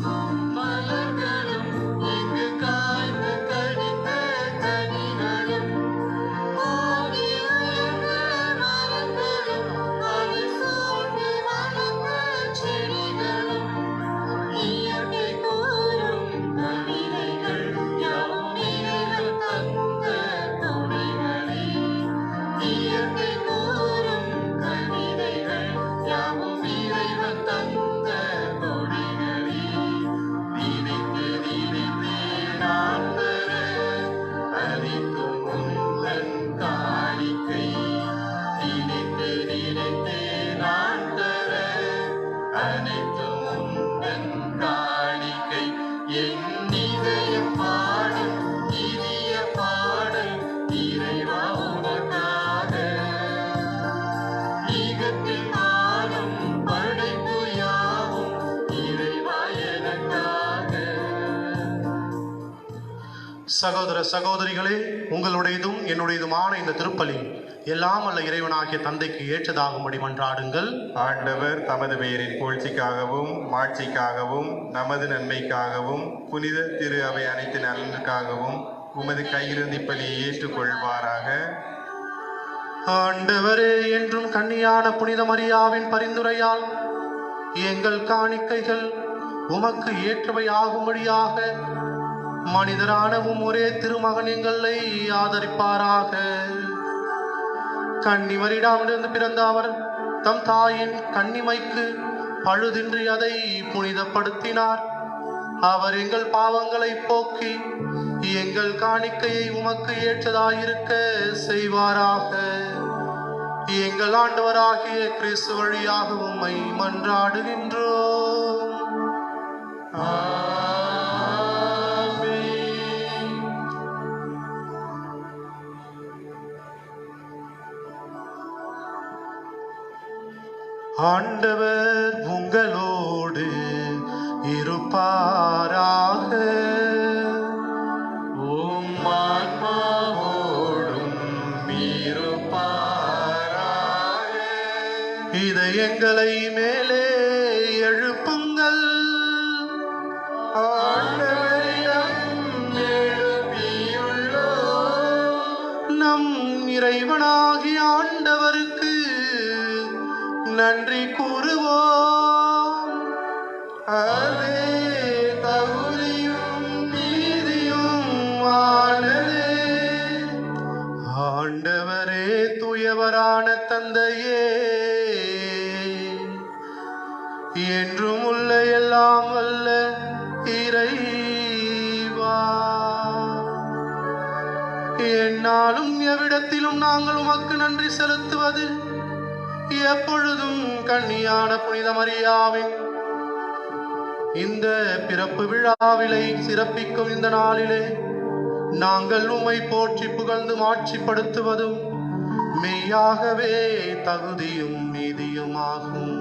சகோதர சகோதரிகளே, உங்களுடையதும் என்னுடையதுமான இந்த திருப்பலி எல்லாம் அல்ல இறைவனாகிய தந்தைக்கு ஏற்றதாகும்படி மன்றாடுங்கள். ஆண்டவர் தமது பெயரின் புகழ்ச்சிக்காகவும் மாட்சிக்காகவும் நமது நன்மைக்காகவும் புனித திரு அவை அனைத்து நலனுக்காகவும் உமது கையிலிருந்து இப்பலியை ஏற்றுக்கொள்வாராக. ஆண்டவரே, என்றும் கன்னியான புனித மரியாவின் பரிந்துரையால் எங்கள் காணிக்கைகள் உமக்கு ஏற்றவை ஆகும்படியாக மனிதரானவும் ஒரே திருமகன் எங்களை ஆதரிப்பாராக. கன்னிமரியிடமிருந்து பிறந்த அவர் தம் தாயின் கன்னிமைக்கு பழுதின்றி அதை புனிதப்படுத்தினார். அவர் எங்கள் பாவங்களை போக்கி எங்கள் காணிக்கையை உமக்கு ஏற்றதாயிருக்க செய்வாராக. எங்கள் ஆண்டவராகிய கிறிஸ்து வழியாக உம்மை மன்றாடுகின்றோம். ஆண்டவர் உங்களோடு இருப்பாராக. உம் ஆன்மாவோடும் இருப்பாராக. இதயங்களை மேலே எழுப்புங்கள். ஆண்டவரிடம் எழுப்பியுள்ளோம். நம் இறைவனாகிய ஆண்டவருக்கு நன்றி கூறுவோம். அதே தகுதியும் நீதியும் ஆனதே. ஆண்டவரே, தூயவரான தந்தையே, என்றும் உள்ள எல்லாம் வல்ல இறைவா, எந்நாளும் எவ்விடத்திலும் நாங்கள் உமக்கு நன்றி செலுத்துவது எப்பொழுதும் கன்னியான புனித மரியாவின் இந்த பிறப்பு விழாவிலை சிறப்பிக்கும் இந்த நாளிலே நாங்கள் உம்மை போற்றி புகழ்ந்து மாட்சிப்படுத்துவதும் மெய்யாகவே தகுதியும் நீதியுமாகும்.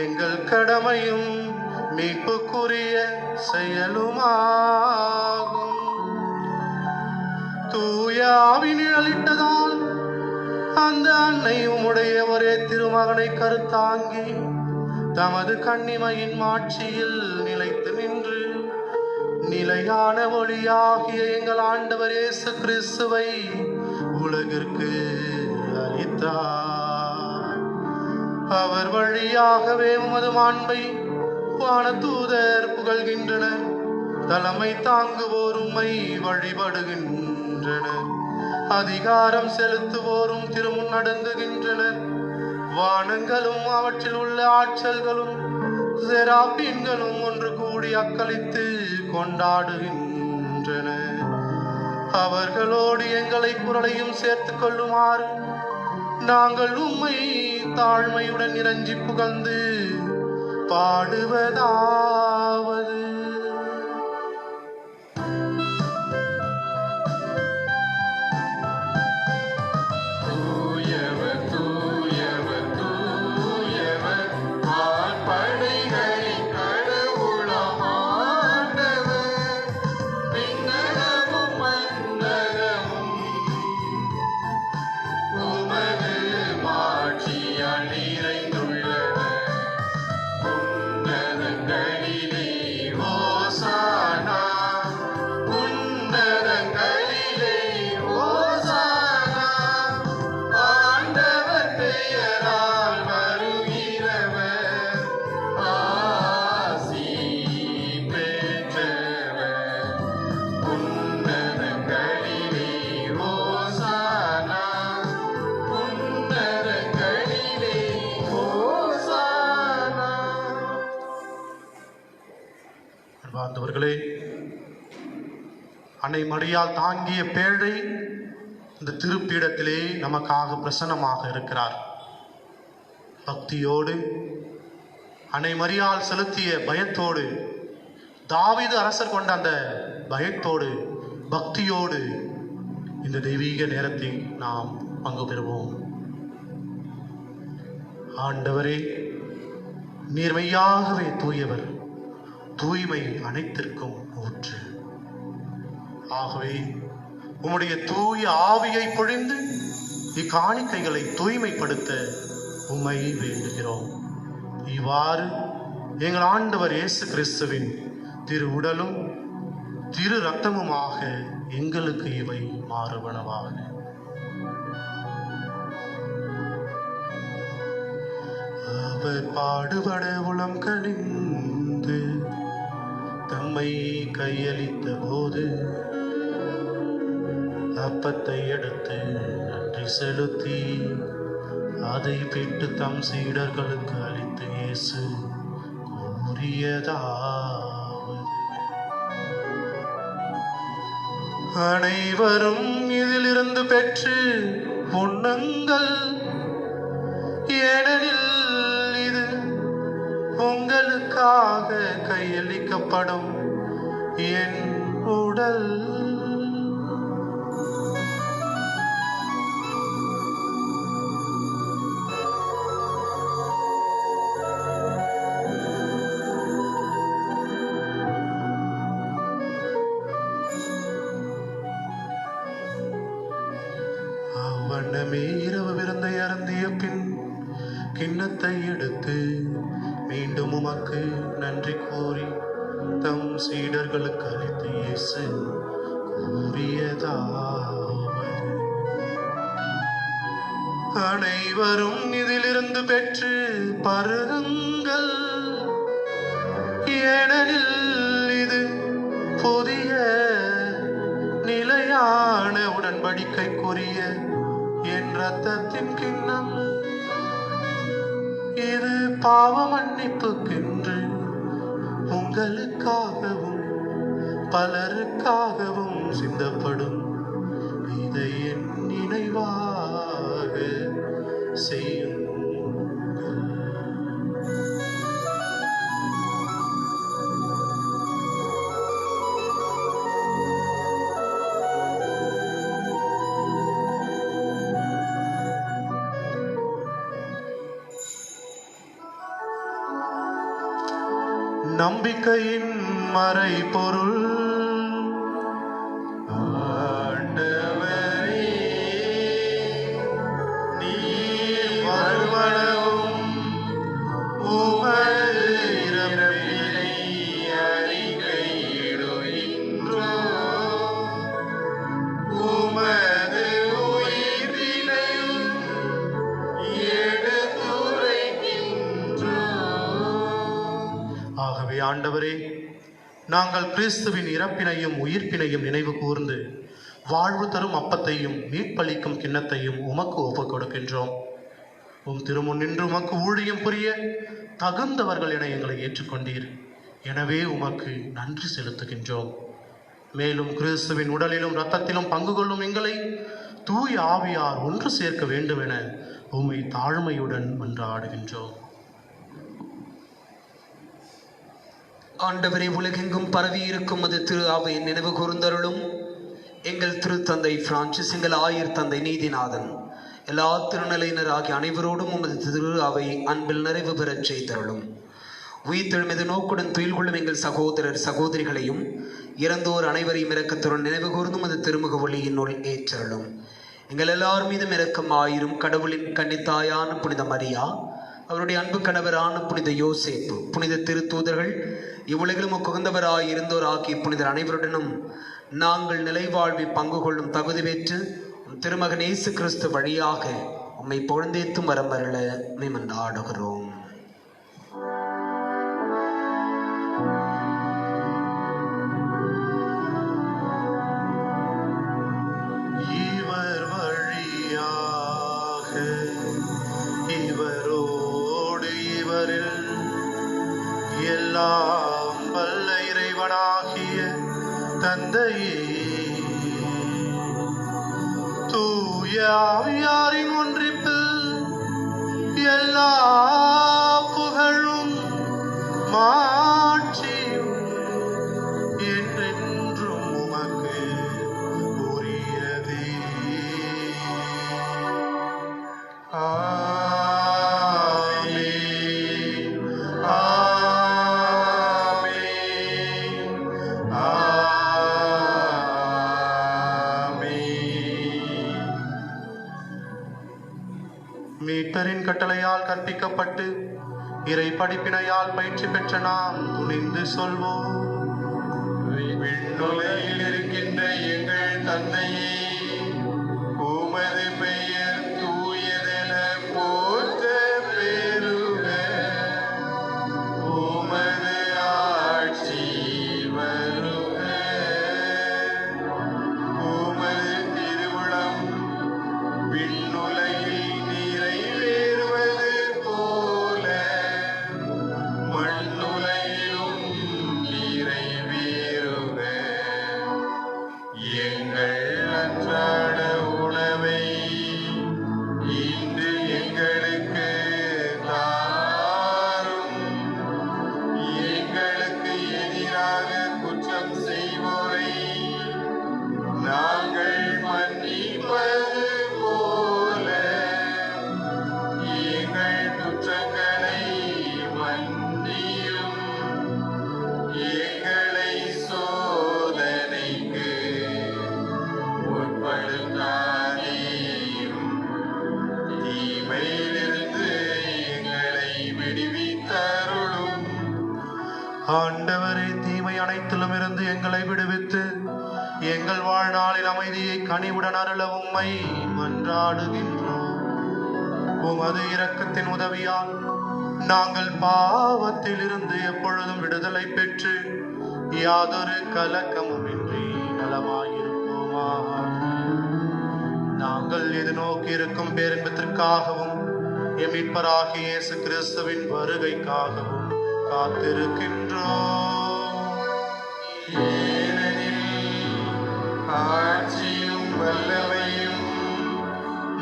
எங்கள் கடமையும் மீட்புக்குரிய செயலுமாகும். தூய ஆவி நிழலிட்டதால் அந்த அன்னை உம்முடைய ஒரே திருமகனை கருத்தாங்கி தமது கன்னிமையின் மாட்சியில் நிலைத்து நின்று நிலையான ஒளியாகிய எங்கள் ஆண்டவர் இயேசு கிறிஸ்துவை உலகிற்கு அளித்தார். அவர் வழியாகவே உமது மாண்பை வானதூதர் புகழ்கின்றனர். தலைமை தாங்குவோர் உம்மை வழிபடுகின்றனர். அதிகாரம் செலுத்துவோரும் திருமுன் நடுங்குகின்றனர். வானங்களும் அவற்றில் உள்ள ஆற்றல்களும் செராபீன்களும் ஒன்று கூடி அக்களித்து கொண்டாடுகின்றனர். அவர்களோடு எங்களை குரலையும் சேர்த்துக் கொள்ளுமாறு நாங்கள் உம்மை தாழ்மையுடன் இறைஞ்சி புகழ்ந்து பாடுவதாவது. அன்பார்ந்தவர்களே, அன்னை மரியாள் தாங்கிய பேழை இந்த திருப்பீடத்திலே நமக்காக பிரசன்னமாக இருக்கிறார். பக்தியோடு அன்னை மரியாள் செலுத்திய பயத்தோடு, தாவீது அரசர் கொண்ட அந்த பயத்தோடு பக்தியோடு இந்த தெய்வீக நேரத்தை நாம் பங்கு பெறுவோம். ஆண்டவரே, நீர் மெய்யாகவே தூயவர், தூய்மை அனைத்திற்கும் ஊற்று. ஆகவே உம்முடைய தூய ஆவியை பொழிந்து இக்காணிக்கைகளை தூய்மைப்படுத்த உம்மை வேண்டுகிறோம். இவ்வாறு எங்கள் ஆண்டவர் இயேசு கிறிஸ்துவின் திரு உடலும் திரு இரத்தமுமாக எங்களுக்கு இவை மாறுபனவாக. அவர் பாடுபட உளம் கனிந்து தம்மை கையளித்த போது அப்பத்தை எடுத்து நன்றி செலுத்தி அதை பெற்று தம் சீடர்களுக்கு அளித்து இயேசு கூறியதாவது: அனைவரும் இதிலிருந்து பெற்று உண்ணுங்கள், ஏனெனில் இது உங்களுக்காக கையளிக்கப்படும் என் உடல். அவ்வண்ணமே இரவு விருந்தை அருந்திய பின் கிண்ணத்தை எடுத்து மீண்டும் உமக்கு நன்றி கூறி தம் சீடர்களுக்கு அளித்து இயேசு கூறியதாவது: அனைவரும் இதிலிருந்து பெற்று பருகுங்கள், ஏனெனில் இது புதிய நிலையான உடன்படிக்கைக்குரிய என் இரத்தத்தின் கிண்ணம். இது பாவ மன்னிப்புக்கென்று உங்களுக்காகவும் பலருக்காகவும் சிந்தப்படும். இதை என் நினைவாக செய்யுங்கள். நம்பிக்கையின் மறைபொருள். ஆண்டவரே, நீர் வருவனவும் உமது இறப்பினை அறிக்கையிடுகின்றோம், உமது உயிர்ப்பினையும் எடுத்துரைக்கின்றோம். ஆகவே ஆண்டவரே, நாங்கள் கிறிஸ்துவின் இறப்பினையும் உயிர்ப்பினையும் நினைவு கூர்ந்து வாழ்வு தரும் அப்பத்தையும் மீட்பளிக்கும் கிண்ணத்தையும் உமக்கு ஒப்புக் கொடுக்கின்றோம். உம் திருமுன் நின்று உமக்கு ஊழியம் புரிய தகுந்தவர்கள் என எங்களை ஏற்றுக்கொண்டீர். எனவே உமக்கு நன்றி செலுத்துகின்றோம். மேலும் கிறிஸ்துவின் உடலிலும் இரத்தத்திலும் பங்கு கொள்ளும் எங்களை தூய ஆவியார் ஒன்று சேர்க்க வேண்டும் என உம்மை தாழ்மையுடன் மன்றாடுகின்றோம். ஆண்டவரே, உலகெங்கும் பரவி இருக்கும் அது திரு அவையை நினைவு கூர்ந்தருளும். எங்கள் திருத்தந்தை பிரான்சிஸ், எங்கள் ஆயர் தந்தை நீதிநாதன், எல்லா திருநிலையினர் ஆகிய அனைவரோடும் உமது திரு அவை அன்பில் நிறைவு பெறச் செய்தருளும். உயிர்த்தெழுமது நோக்குடன் துயில் கொள்ளும் எங்கள் சகோதரர் சகோதரிகளையும் இறந்தோர் அனைவரையும் இரக்கத்துடன் நினைவு கூர்ந்து உமது திருமுக ஒளியினுள் ஏற்றருளும். எங்கள் எல்லார் மீதும் இரக்கமாயிரும். கடவுளின் கன்னித்தாயான புனித மரியா, அவருடைய அன்பு கணவரான புனித யோசேப்பு, புனித திருத்தூதர்கள், இவ்வுலகிலும் உகந்தவராய் இருந்தோர் ஆகிய புனிதர் அனைவருடனும் நாங்கள் நிலைவாழ்வை பங்கு கொள்ளும் தகுதி பெற்று திருமகன் இயேசு கிறிஸ்து வழியாக உம்மை பொழுந்தேத்தும் வரமருள மன்றாடுகிறோம். இவர் வழியாக இவரோடு இவரில் எல்லாம் வல்ல இறைவனாகிய தந்தையே, தூய ஆவியாரின் ஒன்றிப்பில் எல்லா புகழும் மாட்சியும் என்றென்றும் உமக்கு உரியதே. ஆமென். ஆமென். ஆமென். புனிதரின் கட்டளையால் கற்பிக்கப்பட்டு இறை படிப்பினையால் பயிற்சி பெற்ற நாம் துணிந்து சொல்வோம். விண்ணுலகில் இருக்கின்ற எங்கள் தந்தையே, உமது பெயர் தூயதென போற்ற பெறுக. உமது ஆட்சி வருக. உமது திருவுளம் விண்ணுலகில் நிறைவேறுவது போல மண்ணுலகிலும் நிறைவேறுக. எங்கள் அன்றாட உணவை இன்று எங்களுக்கு தாரும். எங்களுக்கு எதிராக குற்றம் செய்வோரை நாங்கள் மன்னிப்பது போல எங்கள் குற்றங்களை மன்னியும். எங்களை சோதனைக்கு உட்படுத்தாதேயும். தீமையிலிருந்து எங்களை விடுவித்தருளும். ஆண்டவரே, தீமை அனைத்திலும் இருந்து எங்களை விடுவித்து எங்கள் வாழ்நாளில் அமைதியை கனிவுடன் அருள உம்மை மன்றாடுகின்றோம். உமது இரக்கத்தின் உதவியால் நாங்கள் பாவத்தில் இருந்து எப்பொழுதும் விடுதலை பெற்று யாதொரு கலக்கமுமின்றி நலமாயிருப்போமாக. நாங்கள் எதிர்நோக்கி இருக்கும் பேரின்பத்திற்காகவும் எம் மீட்பராகிய இயேசு கிறிஸ்துவின் வருகைக்காகவும் காத்திருக்கின்றோம். ஏனெனில் ஆட்சியும் வல்லமையும்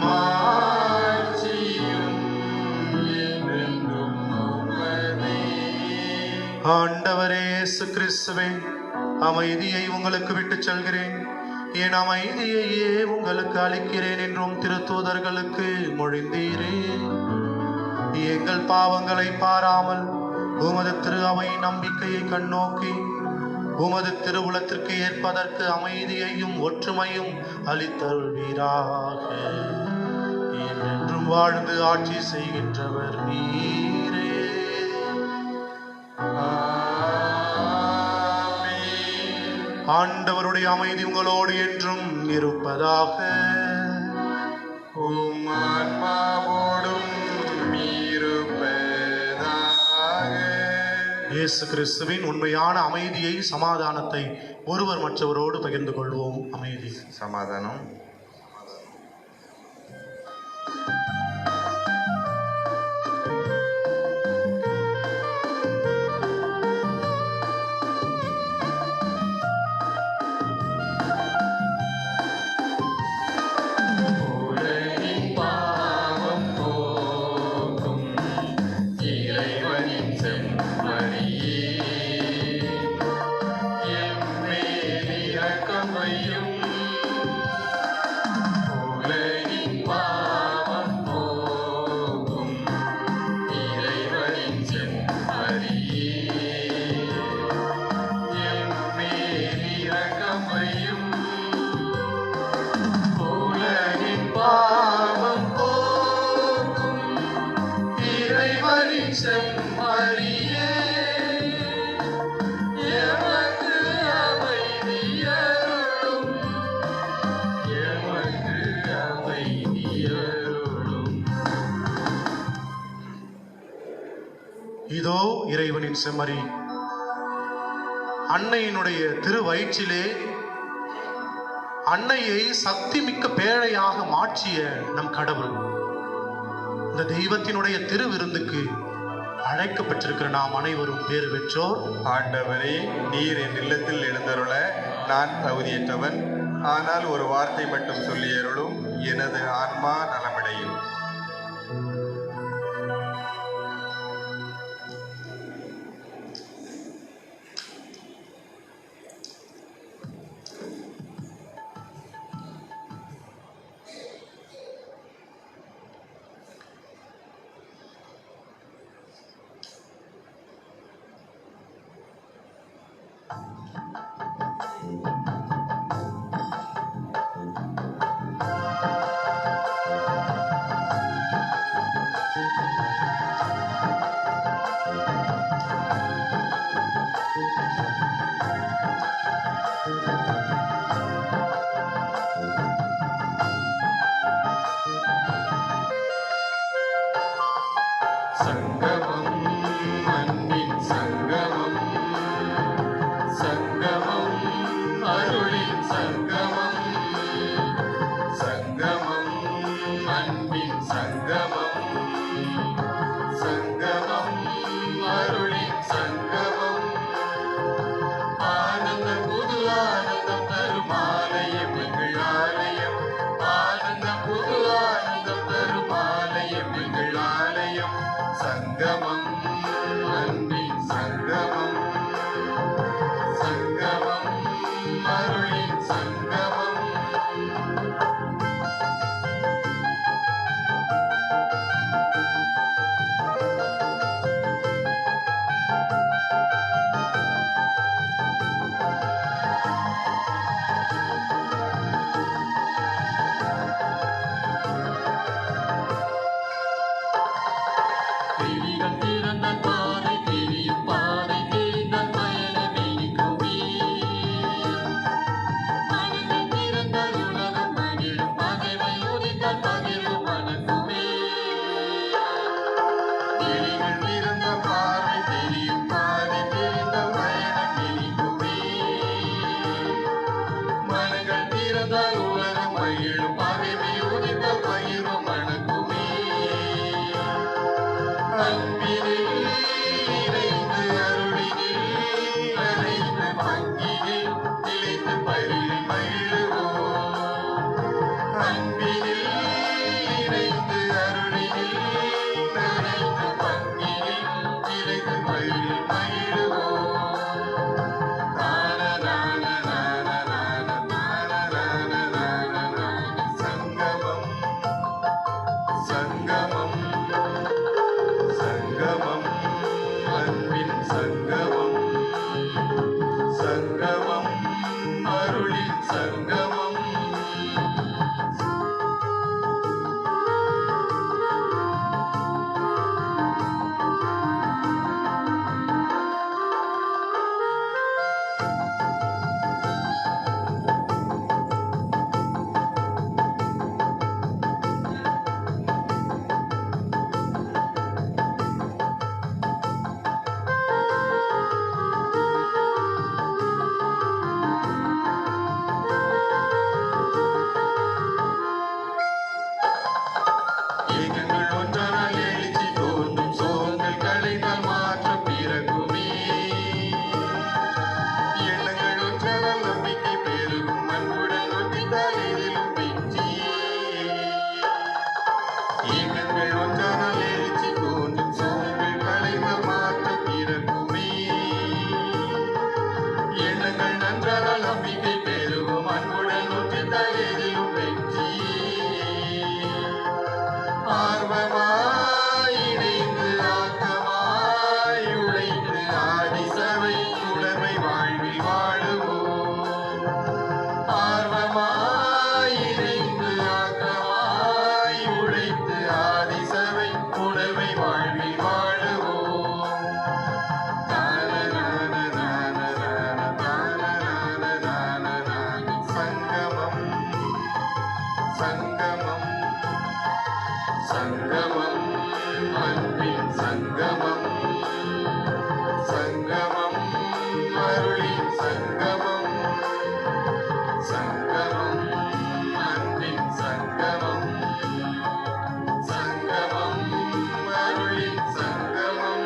மாட்சியும் என்றென்றும் உமதே. ஆண்டவரே இயேசு கிறிஸ்துவே, அமைதியை உங்களுக்கு விட்டுச் செல்கிறேன், என் அமைதியையே உங்களுக்கு அளிக்கிறேன் என்றும் திருத்தூதர்களுக்கு மொழிந்தீரே. எங்கள் பாவங்களை பாராமல் உமது திரு அவை நம்பிக்கையை கண்ணோக்கி உமது திருவுளத்திற்கு ஏற்பதற்கு அமைதியையும் ஒற்றுமையும் அளித்தருள்வீராக. என்றென்றும் வாழ்ந்து ஆட்சி செய்கின்றவர் நீரே. ஆண்டவருடைய அமைதி உங்களோடு என்றும் இருப்பதாக. உம் ஆன்மாவோடும் இருப்பதாக. இயேசு கிறிஸ்துவின் உண்மையான அமைதியை, சமாதானத்தை ஒருவர் மற்றவரோடு பகிர்ந்து கொள்வோம். அமைதி. சமாதானம். இதோ இறைவனின் செம்மறி. அன்னையினுடைய திரு வயிற்றிலே அன்னையை சக்தி மிக்க பேழையாக மாற்றிய நம் கடவுள். இந்த தெய்வத்தினுடைய திருவிருந்துக்கு அழைக்கப்பட்டிருக்கிற நாம் அனைவரும் பேறு பெற்றோர். ஆண்டவரே, நீர் என் இல்லத்தில் எழுந்தருள நான் தகுதியற்றவன். ஆனால் ஒரு வார்த்தை மட்டும் சொல்லியருளும், எனது ஆன்மா நலமடையும். சங்கமம் சங்கமம் அன்பின் சங்கமம் சங்கமம் அருளின் சங்கமம் சங்கமம் அன்பின் சங்கமம் சங்கமம் அருளின் சங்கமம்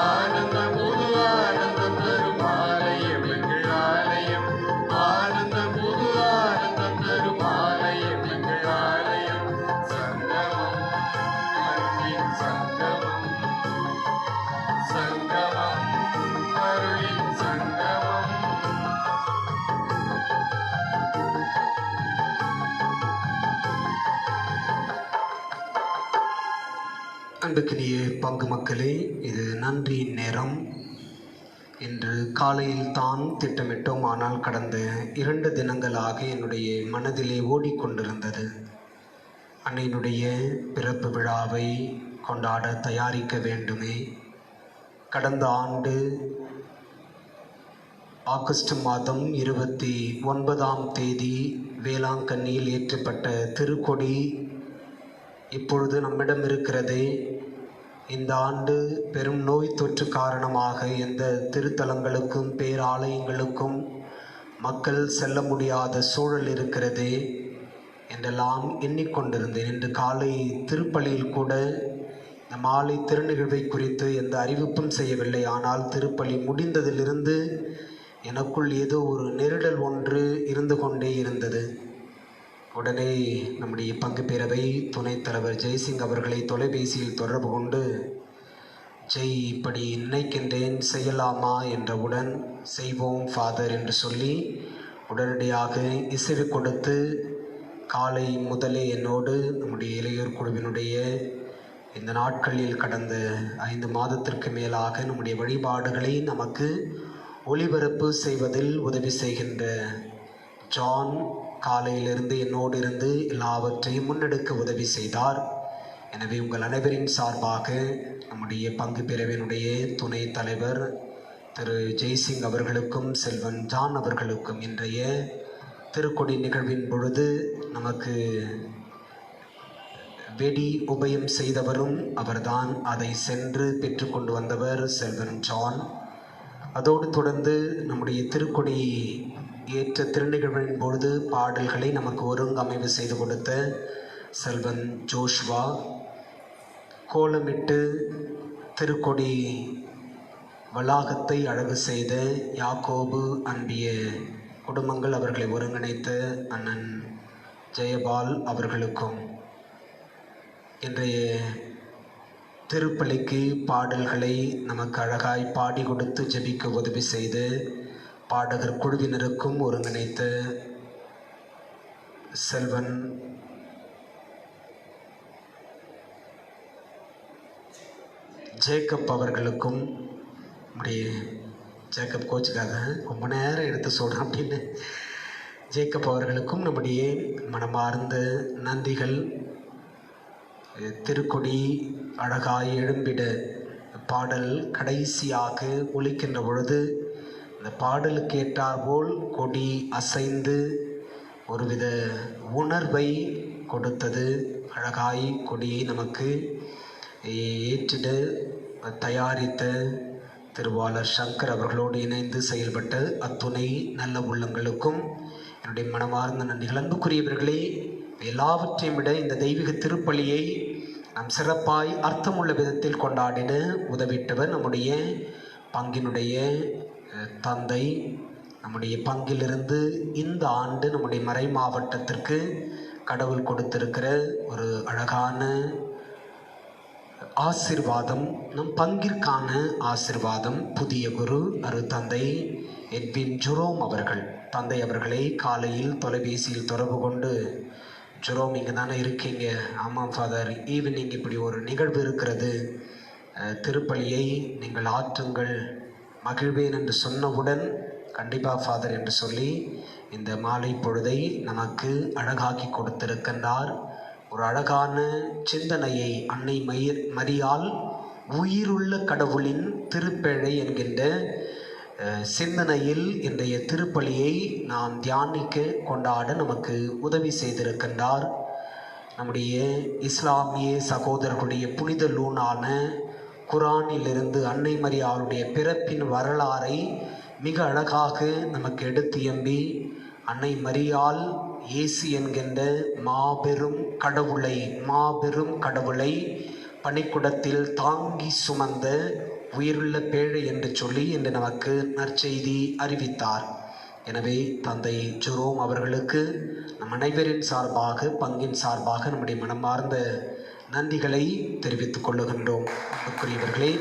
ஆனந்தம் புது ஆனந்தம் தரும் ஆலயம் எங்கள் ஆலயம் ஆனந்தம் புது ஆனந்தம் தரும் ஆலயம் எங்கள் ஆலயம் சங்கமம் அன்பின் சங்கமம் சங்கமம் அருளின் சங்கமம் அன்புக்கினிய பங்கு மக்களே, இது நன்றியின் நேரம். இன்று காலையில் தான் திட்டமிட்டோம், ஆனால் கடந்த 2 தினங்களாக என்னுடைய மனதிலே ஓடிக்கொண்டிருந்தது. அன்னையினுடைய பிறப்பு விழாவை கொண்டாட தயாரிக்க வேண்டுமே. கடந்த ஆண்டு ஆகஸ்ட் மாதம் 29ஆம் தேதி வேளாங்கண்ணியில் ஏற்றப்பட்ட திருக்கொடி இப்பொழுது நம்மிடம் இருக்கிறது. இந்த ஆண்டு பெரும் நோய் தொற்று காரணமாக எந்த திருத்தலங்களுக்கும் பேராலயங்களுக்கும் மக்கள் செல்ல முடியாத சூழல் இருக்கிறது என்றெல்லாம் எண்ணிக்கொண்டிருந்தேன். இன்று காலை திருப்பலியில் கூட இந்த மாலை திருநிகழ்வை குறித்து எந்த அறிவிப்பும் செய்யவில்லை. ஆனால் திருப்பலி முடிந்ததிலிருந்து எனக்குள் ஏதோ ஒரு நெருடல் ஒன்று இருந்து கொண்டே இருந்தது. உடனே நம்முடைய பங்கு பேரவை துணைத் தலைவர் ஜெய்சிங் அவர்களை தொலைபேசியில் தொடர்பு கொண்டு, ஜெய், இப்படி நினைக்கின்றேன், செய்யலாமா என்றவுடன், செய்வோம் ஃபாதர் என்று சொல்லி உடனடியாக இசைவு கொடுத்து காலை முதலே என்னோடு நம்முடைய இளையோர் குழுவினுடைய இந்த நாட்களில் கடந்த 5 மாதத்திற்கு மேலாக நம்முடைய வழிபாடுகளை நமக்கு ஒளிபரப்பு செய்வதில் உதவி செய்கின்ற ஜான் காலையிலிருந்து என்னோடு இருந்து எல்லாவற்றையும் முன்னெடுக்க உதவி செய்தார். எனவே உங்கள் அனைவரின் சார்பாக நம்முடைய பங்கு பிரிவினுடைய துணைத் தலைவர் திரு ஜெய்சிங் அவர்களுக்கும் செல்வன் ஜான் அவர்களுக்கும் இன்றைய திருக்கொடி நிகழ்வின் பொழுது நமக்கு வெடி உபயம் செய்தவரும் அவர்தான். அதை சென்று பெற்றுக்கொண்டு வந்தவர் செல்வன் ஜான். அதோடு தொடர்ந்து நம்முடைய திருக்கொடி ஏற்ற திருநிகழ்வின் பொழுது பாடல்களை நமக்கு ஒருங்கமைவு செய்து கொடுத்த செல்வன் ஜோஷ்வா, கோலமிட்டு திருக்கொடி வளாகத்தை அழகு செய்த யாக்கோபு அன்பிய குடும்பங்கள், அவர்களை ஒருங்கிணைத்த அண்ணன் ஜெயபால் அவர்களுக்கும், இன்றைய திருப்பலிக்கு பாடல்களை நமக்கு அழகாய் பாடி கொடுத்து ஜெபிக்க உதவி செய்து பாடகர் குழுவினருக்கும் ஒருங்கிணைத்த செல்வன் ஜேக்கப் அவர்களுக்கும், நம்முடைய ஜேக்கப் கோச்சுக்காக ரொம்ப நேரம் எடுத்து சொல்கிறேன் அப்படின்னு, ஜேக்கப் அவர்களுக்கும் நம்முடைய மனமார்ந்த நன்றிகள். திருக்கொடி அழகாய் எழும்பிட பாடல் கடைசியாக ஒலிக்கின்ற பொழுது அந்த பாடலுக்கு ஏற்றாற்போல் கொடி அசைந்து ஒருவித உணர்வை கொடுத்தது. அழகாய் கொடியை நமக்கு ஏற்றிட தயாரித்த திருவாளர் சங்கர் அவர்களோடு இணைந்து செயல்பட்ட அத்துணை நல்ல உள்ளங்களுக்கும் என்னுடைய மனமார்ந்த நன்றிகள். அன்புக்குரியவர்களே, எல்லாவற்றையும் விட இந்த தெய்வீக திருப்பலியை நாம் சிறப்பாய் அர்த்தமுள்ள விதத்தில் கொண்டாடிட உதவிட்டவர் நம்முடைய பங்கினுடைய தந்தை. நம்முடைய பங்கிலிருந்து இந்த ஆண்டு நம்முடைய மறை மாவட்டத்திற்கு கடவுள் கொடுத்திருக்கிற ஒரு அழகான ஆசிர்வாதம், நம் பங்கிற்கான ஆசிர்வாதம். புதிய குரு அருட்தந்தை எட்வின் ஜெரோம் அவர்கள், தந்தை அவர்களை காலையில் தொலைபேசியில் தொடர்பு கொண்டு, ஜெரோம் இங்கே தானே இருக்கீங்க? ஆமாம் ஃபாதர், ஈவினிங் இப்படி ஒரு நிகழ்வு இருக்கிறது, திருப்பலியை நீங்கள் ஆற்றுங்கள், மகிழ்வேன் என்று சொன்னவுடன் கண்டிப்பாக ஃபாதர் என்று சொல்லி இந்த மாலை பொழுதை நமக்கு அழகாக்கி கொடுத்திருக்கின்றார். ஒரு அழகான சிந்தனையை அன்னை மரியாள் உயிருள்ள கடவுளின் திருப்பேழை என்கின்ற சிந்தனையில் இன்றைய திருப்பலியை நாம் தியானிக்க கொண்டாட நமக்கு உதவி செய்திருக்கின்றார். நம்முடைய இஸ்லாமிய சகோதரர்களுடைய புனித நூலான குரானிலிருந்து அன்னை மரியாளுடைய பிறப்பின் வரலாறை மிக அழகாக நமக்கு எடுத்தியம்பி அன்னை மரியாள் இயேசு என்கின்ற மாபெரும் கடவுளை பனிக்குடத்தில் தாங்கி சுமந்த உயிருள்ள பேழை என்று சொல்லி இன்று நமக்கு நற்செய்தி அறிவித்தார். எனவே தந்தை ஜெரோம் அவர்களுக்கு நம் அனைவரின் சார்பாக பங்கின் சார்பாக நம்முடைய மனமார்ந்த நன்றிகளை தெரிவித்துக் கொள்ளுகின்றோம். அன்புக்குரியவர்களே,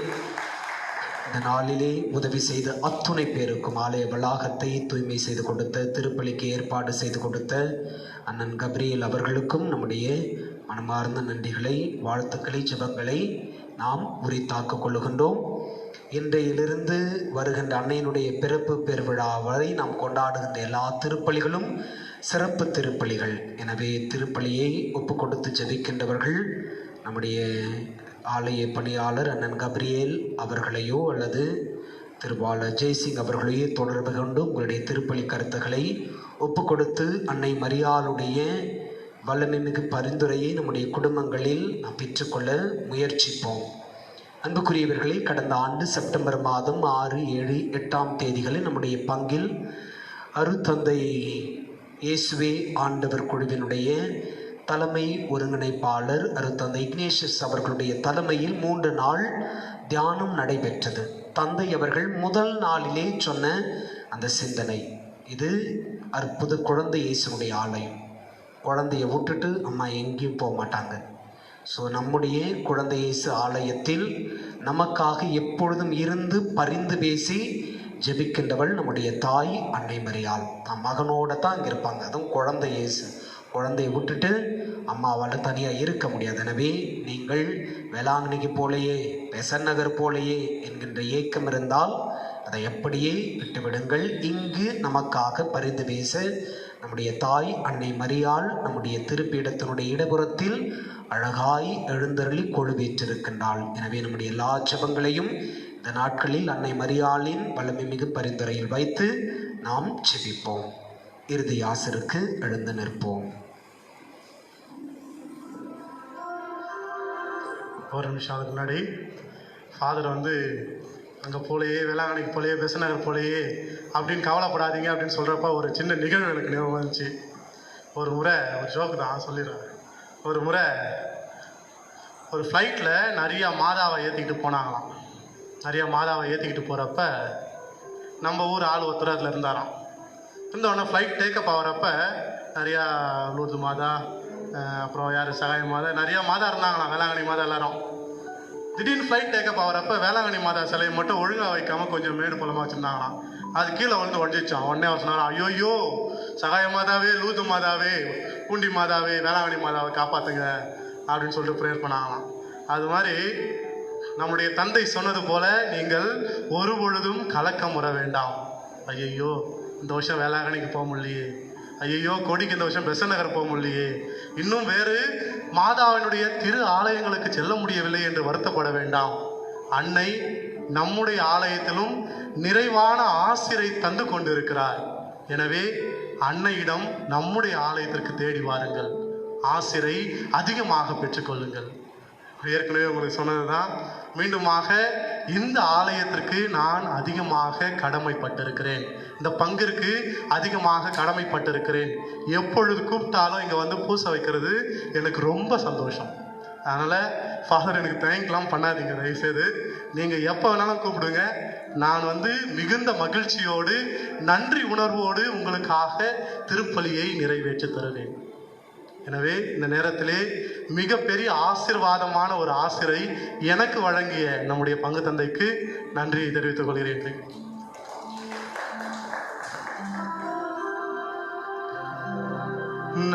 இந்த நாளிலே உதவி செய்த அத்துணை பேருக்கும் ஆலய வளாகத்தை தூய்மை செய்து கொடுத்த, திருப்பலிக்கு ஏற்பாடு செய்து கொடுத்த அண்ணன் கப்ரியேல் அவர்களுக்கும் நம்முடைய மனமார்ந்த நன்றிகளை, வாழ்த்துக்களை, ஜெபங்களை நாம் உரித்தாக்கிக் கொள்ளுகின்றோம். இன்றையிலிருந்து வருகின்ற அன்னையினுடைய பிறப்பு பெருவிழா வரை நாம் கொண்டாடுகின்ற எல்லா திருப்பலிகளும் சிறப்பு திருப்பலிகள். எனவே திருப்பலியை ஒப்பு கொடுத்து ஜெபிக்கின்றவர்கள் நம்முடைய ஆலய பணியாளர் அண்ணன் கப்ரியேல் அவர்களையோ அல்லது திருவாளர் ஜெய்சிங் அவர்களையோ தொடர்பு கொண்டு உங்களுடைய திருப்பலி கருத்துக்களை ஒப்பு கொடுத்து அன்னை மரியாளுடைய வல்லமை மிகு பரிந்துரையை நம்முடைய குடும்பங்களில் நாம் பெற்றுக்கொள்ள முயற்சிப்போம். அன்புக்குரியவர்களே, கடந்த ஆண்டு செப்டம்பர் மாதம் 6, 7, 8ஆம் தேதிகளில் நம்முடைய பங்கில் அருத்தந்தை இயேசுவே ஆண்டவர் குழுவினுடைய தலைமை ஒருங்கிணைப்பாளர் அருத்தந்தை இக்னேஷியஸ் அவர்களுடைய தலைமையில் 3 நாள் தியானம் நடைபெற்றது. தந்தை அவர்கள் முதல் நாளிலே சொன்ன அந்த சிந்தனை, இது அற்புத குழந்தை இயேசுடைய ஆலயம். குழந்தைய விட்டுட்டு அம்மா எங்கேயும் போக மாட்டாங்க. ஸோ நம்முடைய குழந்தை இயேசு ஆலயத்தில் நமக்காக எப்பொழுதும் இருந்து பரிந்து பேசி ஜெபிக்கின்றவள் நம்முடைய தாய் அன்னை மரியாள். நம் மகனோட தான் இங்கே இருப்பாங்க. அதுவும் குழந்தை இயேசு. குழந்தையை விட்டுட்டு அம்மாவால் தனியாக இருக்க முடியாது. எனவே நீங்கள் வேளாங்கண்ணிக்கு போலையே, பெசன் நகர் போலையே என்கின்ற ஏக்கம் இருந்தால் அதை எப்படியே விட்டுவிடுங்கள். இங்கு நமக்காக பரிந்து பேச நம்முடைய தாய் அன்னை மரியாள் நம்முடைய திருப்பீடத்தினுடைய இடப்புறத்தில் அழகாய் எழுந்தருளி கொழுவேற்றிருக்கின்றாள். எனவே நம்முடைய எல்லா ஜெபங்களையும் இந்த நாட்களில் அன்னை மரியாளின் வல்லமை மிகு பரிந்துரையில் வைத்து நாம் ஜெபிப்போம். இறுதி ஆசருக்கு எழுந்து நிற்போம். ஒரு நிமிஷம் அதுக்கு முன்னாடி ஃபாதர் அங்கே போலையே, வேளாங்கண்ணிக்கு போலையே, பெசநகர் போலையே அப்படின்னு கவலைப்படாதீங்க அப்படின்னு சொல்கிறப்ப ஒரு சின்ன நிகழ்வு எனக்கு ஞாபகம் வந்துச்சு. ஒரு முறை, ஒரு ஜோக்கு தான் சொல்லிடுறேன். ஒரு முறை ஒரு ஃப்ளைட்டில் நிறையா மாதாவை ஏற்றிக்கிட்டு போனாங்களாம். நிறையா மாதாவை ஏற்றிக்கிட்டு போகிறப்ப நம்ம ஊர் ஆள் ஒருத்தர் அதில் இருந்தாராம். இருந்தோடனே ஃப்ளைட் டேக்கப் ஆகிறப்ப நிறையா லூர்து மாதா, அப்புறம் யார் சகாய மாதா, நிறையா மாதா இருந்தாங்களாம், வேளாங்கண்ணி மாதா எல்லாரும். திடீர்னு ஃப்ளைட் டேக்கப் ஆகிறப்ப வேளாங்கண்ணி மாதா சிலையை மட்டும் ஒழுங்காக வைக்காமல் கொஞ்சம் மேடு பள்ளமாக வச்சுருந்தாங்களாம். அது கீழே உடஞ்சிச்சான். உடனே அவர் சொன்னார், ஐயோயோ சகாய மாதாவே, லூர்து மாதாவே, பூண்டி மாதாவே, வேளாங்கண்ணி மாதாவை காப்பாற்றுங்க அப்படின்னு சொல்லிட்டு ப்ரேயர் பண்ணாங்களாம். அது மாதிரி நம்முடைய தந்தை சொன்னது போல நீங்கள் ஒரு பொழுதும் கலக்கம் வர வேண்டாம். ஐயையோ இந்த வருஷம் வேளாங்கண்ணிக்கு போக முடியலையே, ஐயையோ கொடிக்கு இந்த வருஷம் பெசன் நகர் போக முடியலையே, இன்னும் வேறு மாதாவினுடைய திரு ஆலயங்களுக்கு செல்ல முடியவில்லை என்று வருத்தப்பட வேண்டாம். அன்னை நம்முடைய ஆலயத்திலும் நிறைவான ஆசிரை தந்து கொண்டிருக்கிறார். எனவே அன்னையிடம் நம்முடைய ஆலயத்திற்கு தேடி வாருங்கள், ஆசிரை அதிகமாக பெற்றுக்கொள்ளுங்கள். ஏற்கனவே உங்களுக்கு சொன்னது தான், மீண்டுமாக இந்த ஆலயத்திற்கு நான் அதிகமாக கடமைப்பட்டிருக்கிறேன், இந்த பங்கிற்கு அதிகமாக கடமைப்பட்டிருக்கிறேன். எப்பொழுது கூப்பிட்டாலும் இங்கே பூசை வைக்கிறது எனக்கு ரொம்ப சந்தோஷம். அதனால் ஃபாதர் எனக்கு தேங்க்லாம் பண்ணாதீங்க தயவுசெய்து. நீங்கள் எப்போ வேணாலும் கூப்பிடுங்க. நான் மிகுந்த மகிழ்ச்சியோடு நன்றி உணர்வோடு உங்களுக்காக திருப்பலியை நிறைவேற்றி தருவேன். எனவே இந்த நேரத்திலே மிகப்பெரிய ஆசீர்வாதமான ஒரு ஆசிரை எனக்கு வழங்கிய நம்முடைய பங்கு தந்தைக்கு நன்றியை தெரிவித்துக் கொள்கிறேன்.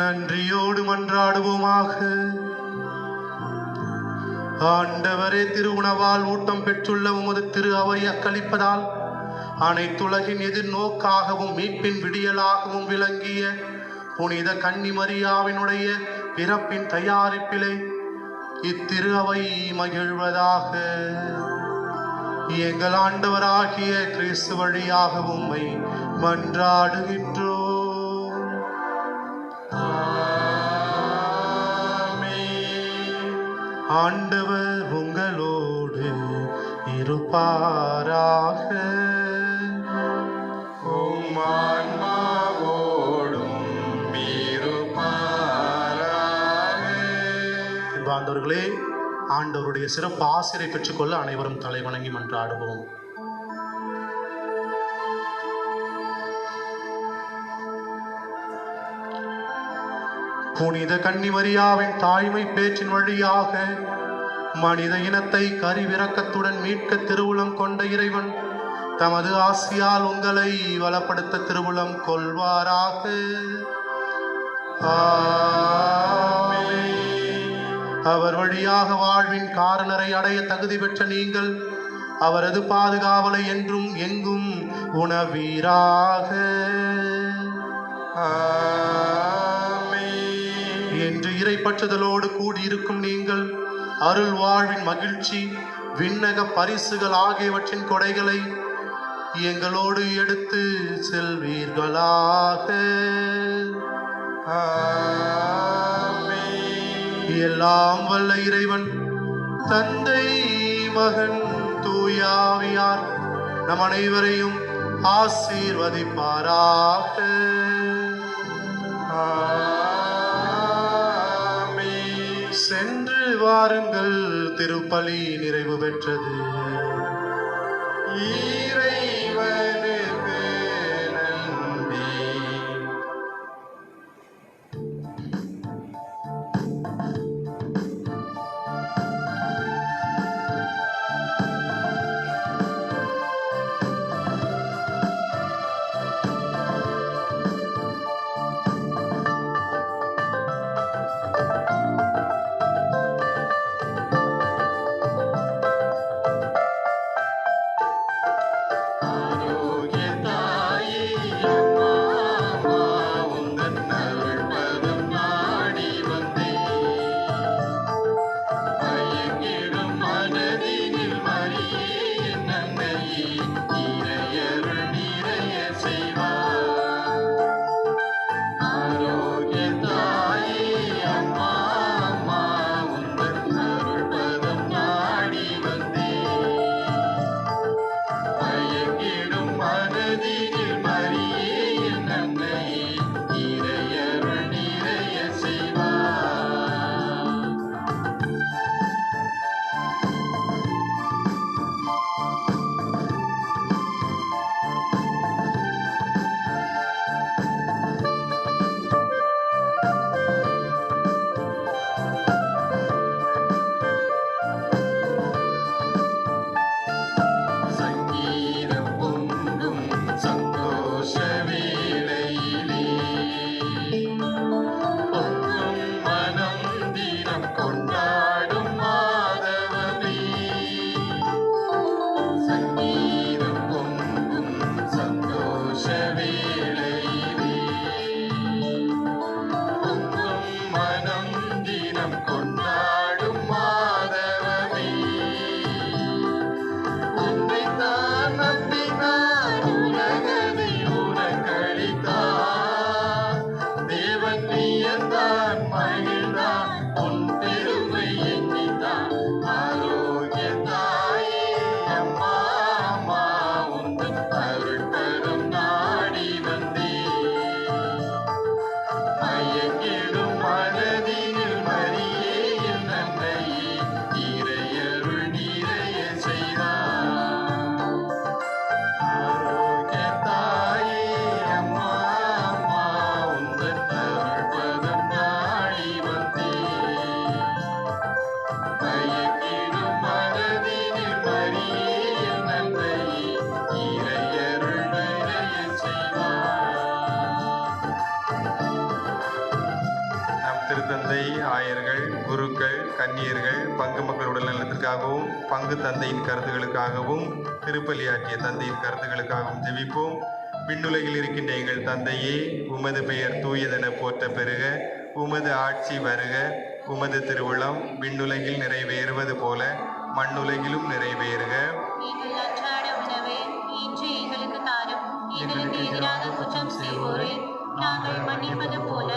நன்றியோடு மன்றாடுவோமாக. ஆண்டவரே, திருவுணவால் ஊட்டம் பெற்றுள்ள உமது திரு அவை அக்களிப்பதால் அனைத்துலகின் எதிர்நோக்காகவும் மீட்பின் விடியலாகவும் விளங்கிய புனித கன்னி மரியாவினுடைய பிறப்பின் தயாரிப்பிலே இத்திரு அவை மகிழ்வதாக. எங்கள் ஆண்டவராகிய கிறிஸ்து வழியாக உம்மை மன்றாடுகின்றோம். ஆண்டவர் உங்களோடு இருப்பாராக. அன்பார்ந்தவர்களே, ஆண்டவருடைய சிறப்பு ஆசிரை பெற்றுக்கொள்ள அனைவரும் தலை வணங்கி மன்றாடுவோம். புனித கன்னிமரியாவின் தாய்மை பேச்சின் வழியாக மனித இனத்தை கரிவிரக்கத்துடன் மீட்க திருவுளம் கொண்ட இறைவன் தமது ஆசியால் உங்களை வளப்படுத்த திருவுளம் கொள்வாராக. அவர் வழியாக வாழ்வின் காரணரை அடைய தகுதி பெற்ற நீங்கள் அவரது பாதுகாவலை என்றும் எங்கும் உணவீராக. என்று இறைப்பற்றுதலோடு கூடியிருக்கும் நீங்கள் அருள் வாழ்வின் மகிழ்ச்சி விண்ணக பரிசுகள் ஆகியவற்றின் கொடைகளை எங்களோடு எடுத்து செல்வீர்களாக. எல்லாம் வல்ல இறைவன் தந்தை மகன் தூயாவியார் நம் அனைவரையும் ஆசீர்வதிப்பாராக. சென்று வாருங்கள், திருப்பலி நிறைவு பெற்றது. இறைவனுக்கு நன்றி. திருத்தந்தை, ஆயர்கள், குருக்கள், கன்னியர்கள், பங்கு மக்கள் உடல் நலத்திற்காகவும் பங்கு தந்தையின் கருத்துகளுக்காகவும் திருப்பலியாற்றிய தந்தையின் கருத்துகளுக்காகவும் ஜெபிப்போம். விண்ணுலகில் இருக்கின்ற எங்கள் தந்தையே, உமது பெயர் தூயதென போற்ற பெறுக. உமது ஆட்சி வருக. உமது திருவுளம் விண்ணுலகில் நிறைவேறுவது போல மண்ணுலகிலும் நிறைவேறுக. எங்கள் அன்றாட உணவை இன்று எங்களுக்கு தாரும். எங்களுக்கு எதிராக குற்றம் செய்வோரை நாங்கள் மன்னிப்பது போல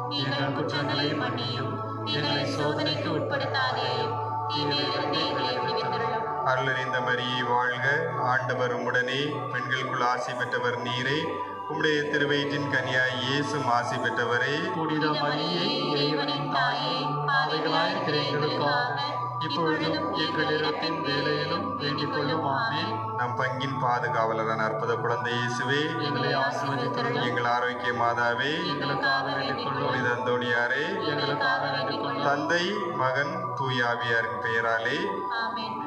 எங்கள் குற்றங்களை மன்னியும். எங்களை சோதனைக்கு உட்படுத்தாதேயும், தீமையிலிருந்து எங்களை விடுவித்தருளும். அருளறிந்த மரியே வாழ்க, ஆண்டவர் உம்முடனே, பெண்களுக்குள் ஆசி பெற்றவர் நீரே. உம்முடைய திருவயிற்றின் கனியாய் இயேசும் ஆசி பெற்றவரே. புனித மரியே, இறைவனின் தாயே, பாவிகளாயிருக்கிற எங்களுக்காக இப்பொழுதும் எங்கள் இறப்பின் வேளையிலும் வேண்டிக் கொள்ளும். ஆமென். நம் பங்கின் பாதுகாவலரான அற்புத குழந்தை இயேசுவே, எங்களை ஆசீர்வதித்தருளும். எங்கள் ஆரோக்கிய மாதாவே, எங்களுக்காக வேண்டிக் கொள்ளும். புனித அந்தோணியாரே, எங்களுக்காக வேண்டிக் கொள்ளும். தந்தை மகன் தூயாவியாரின் பெயராலே ஆமென்.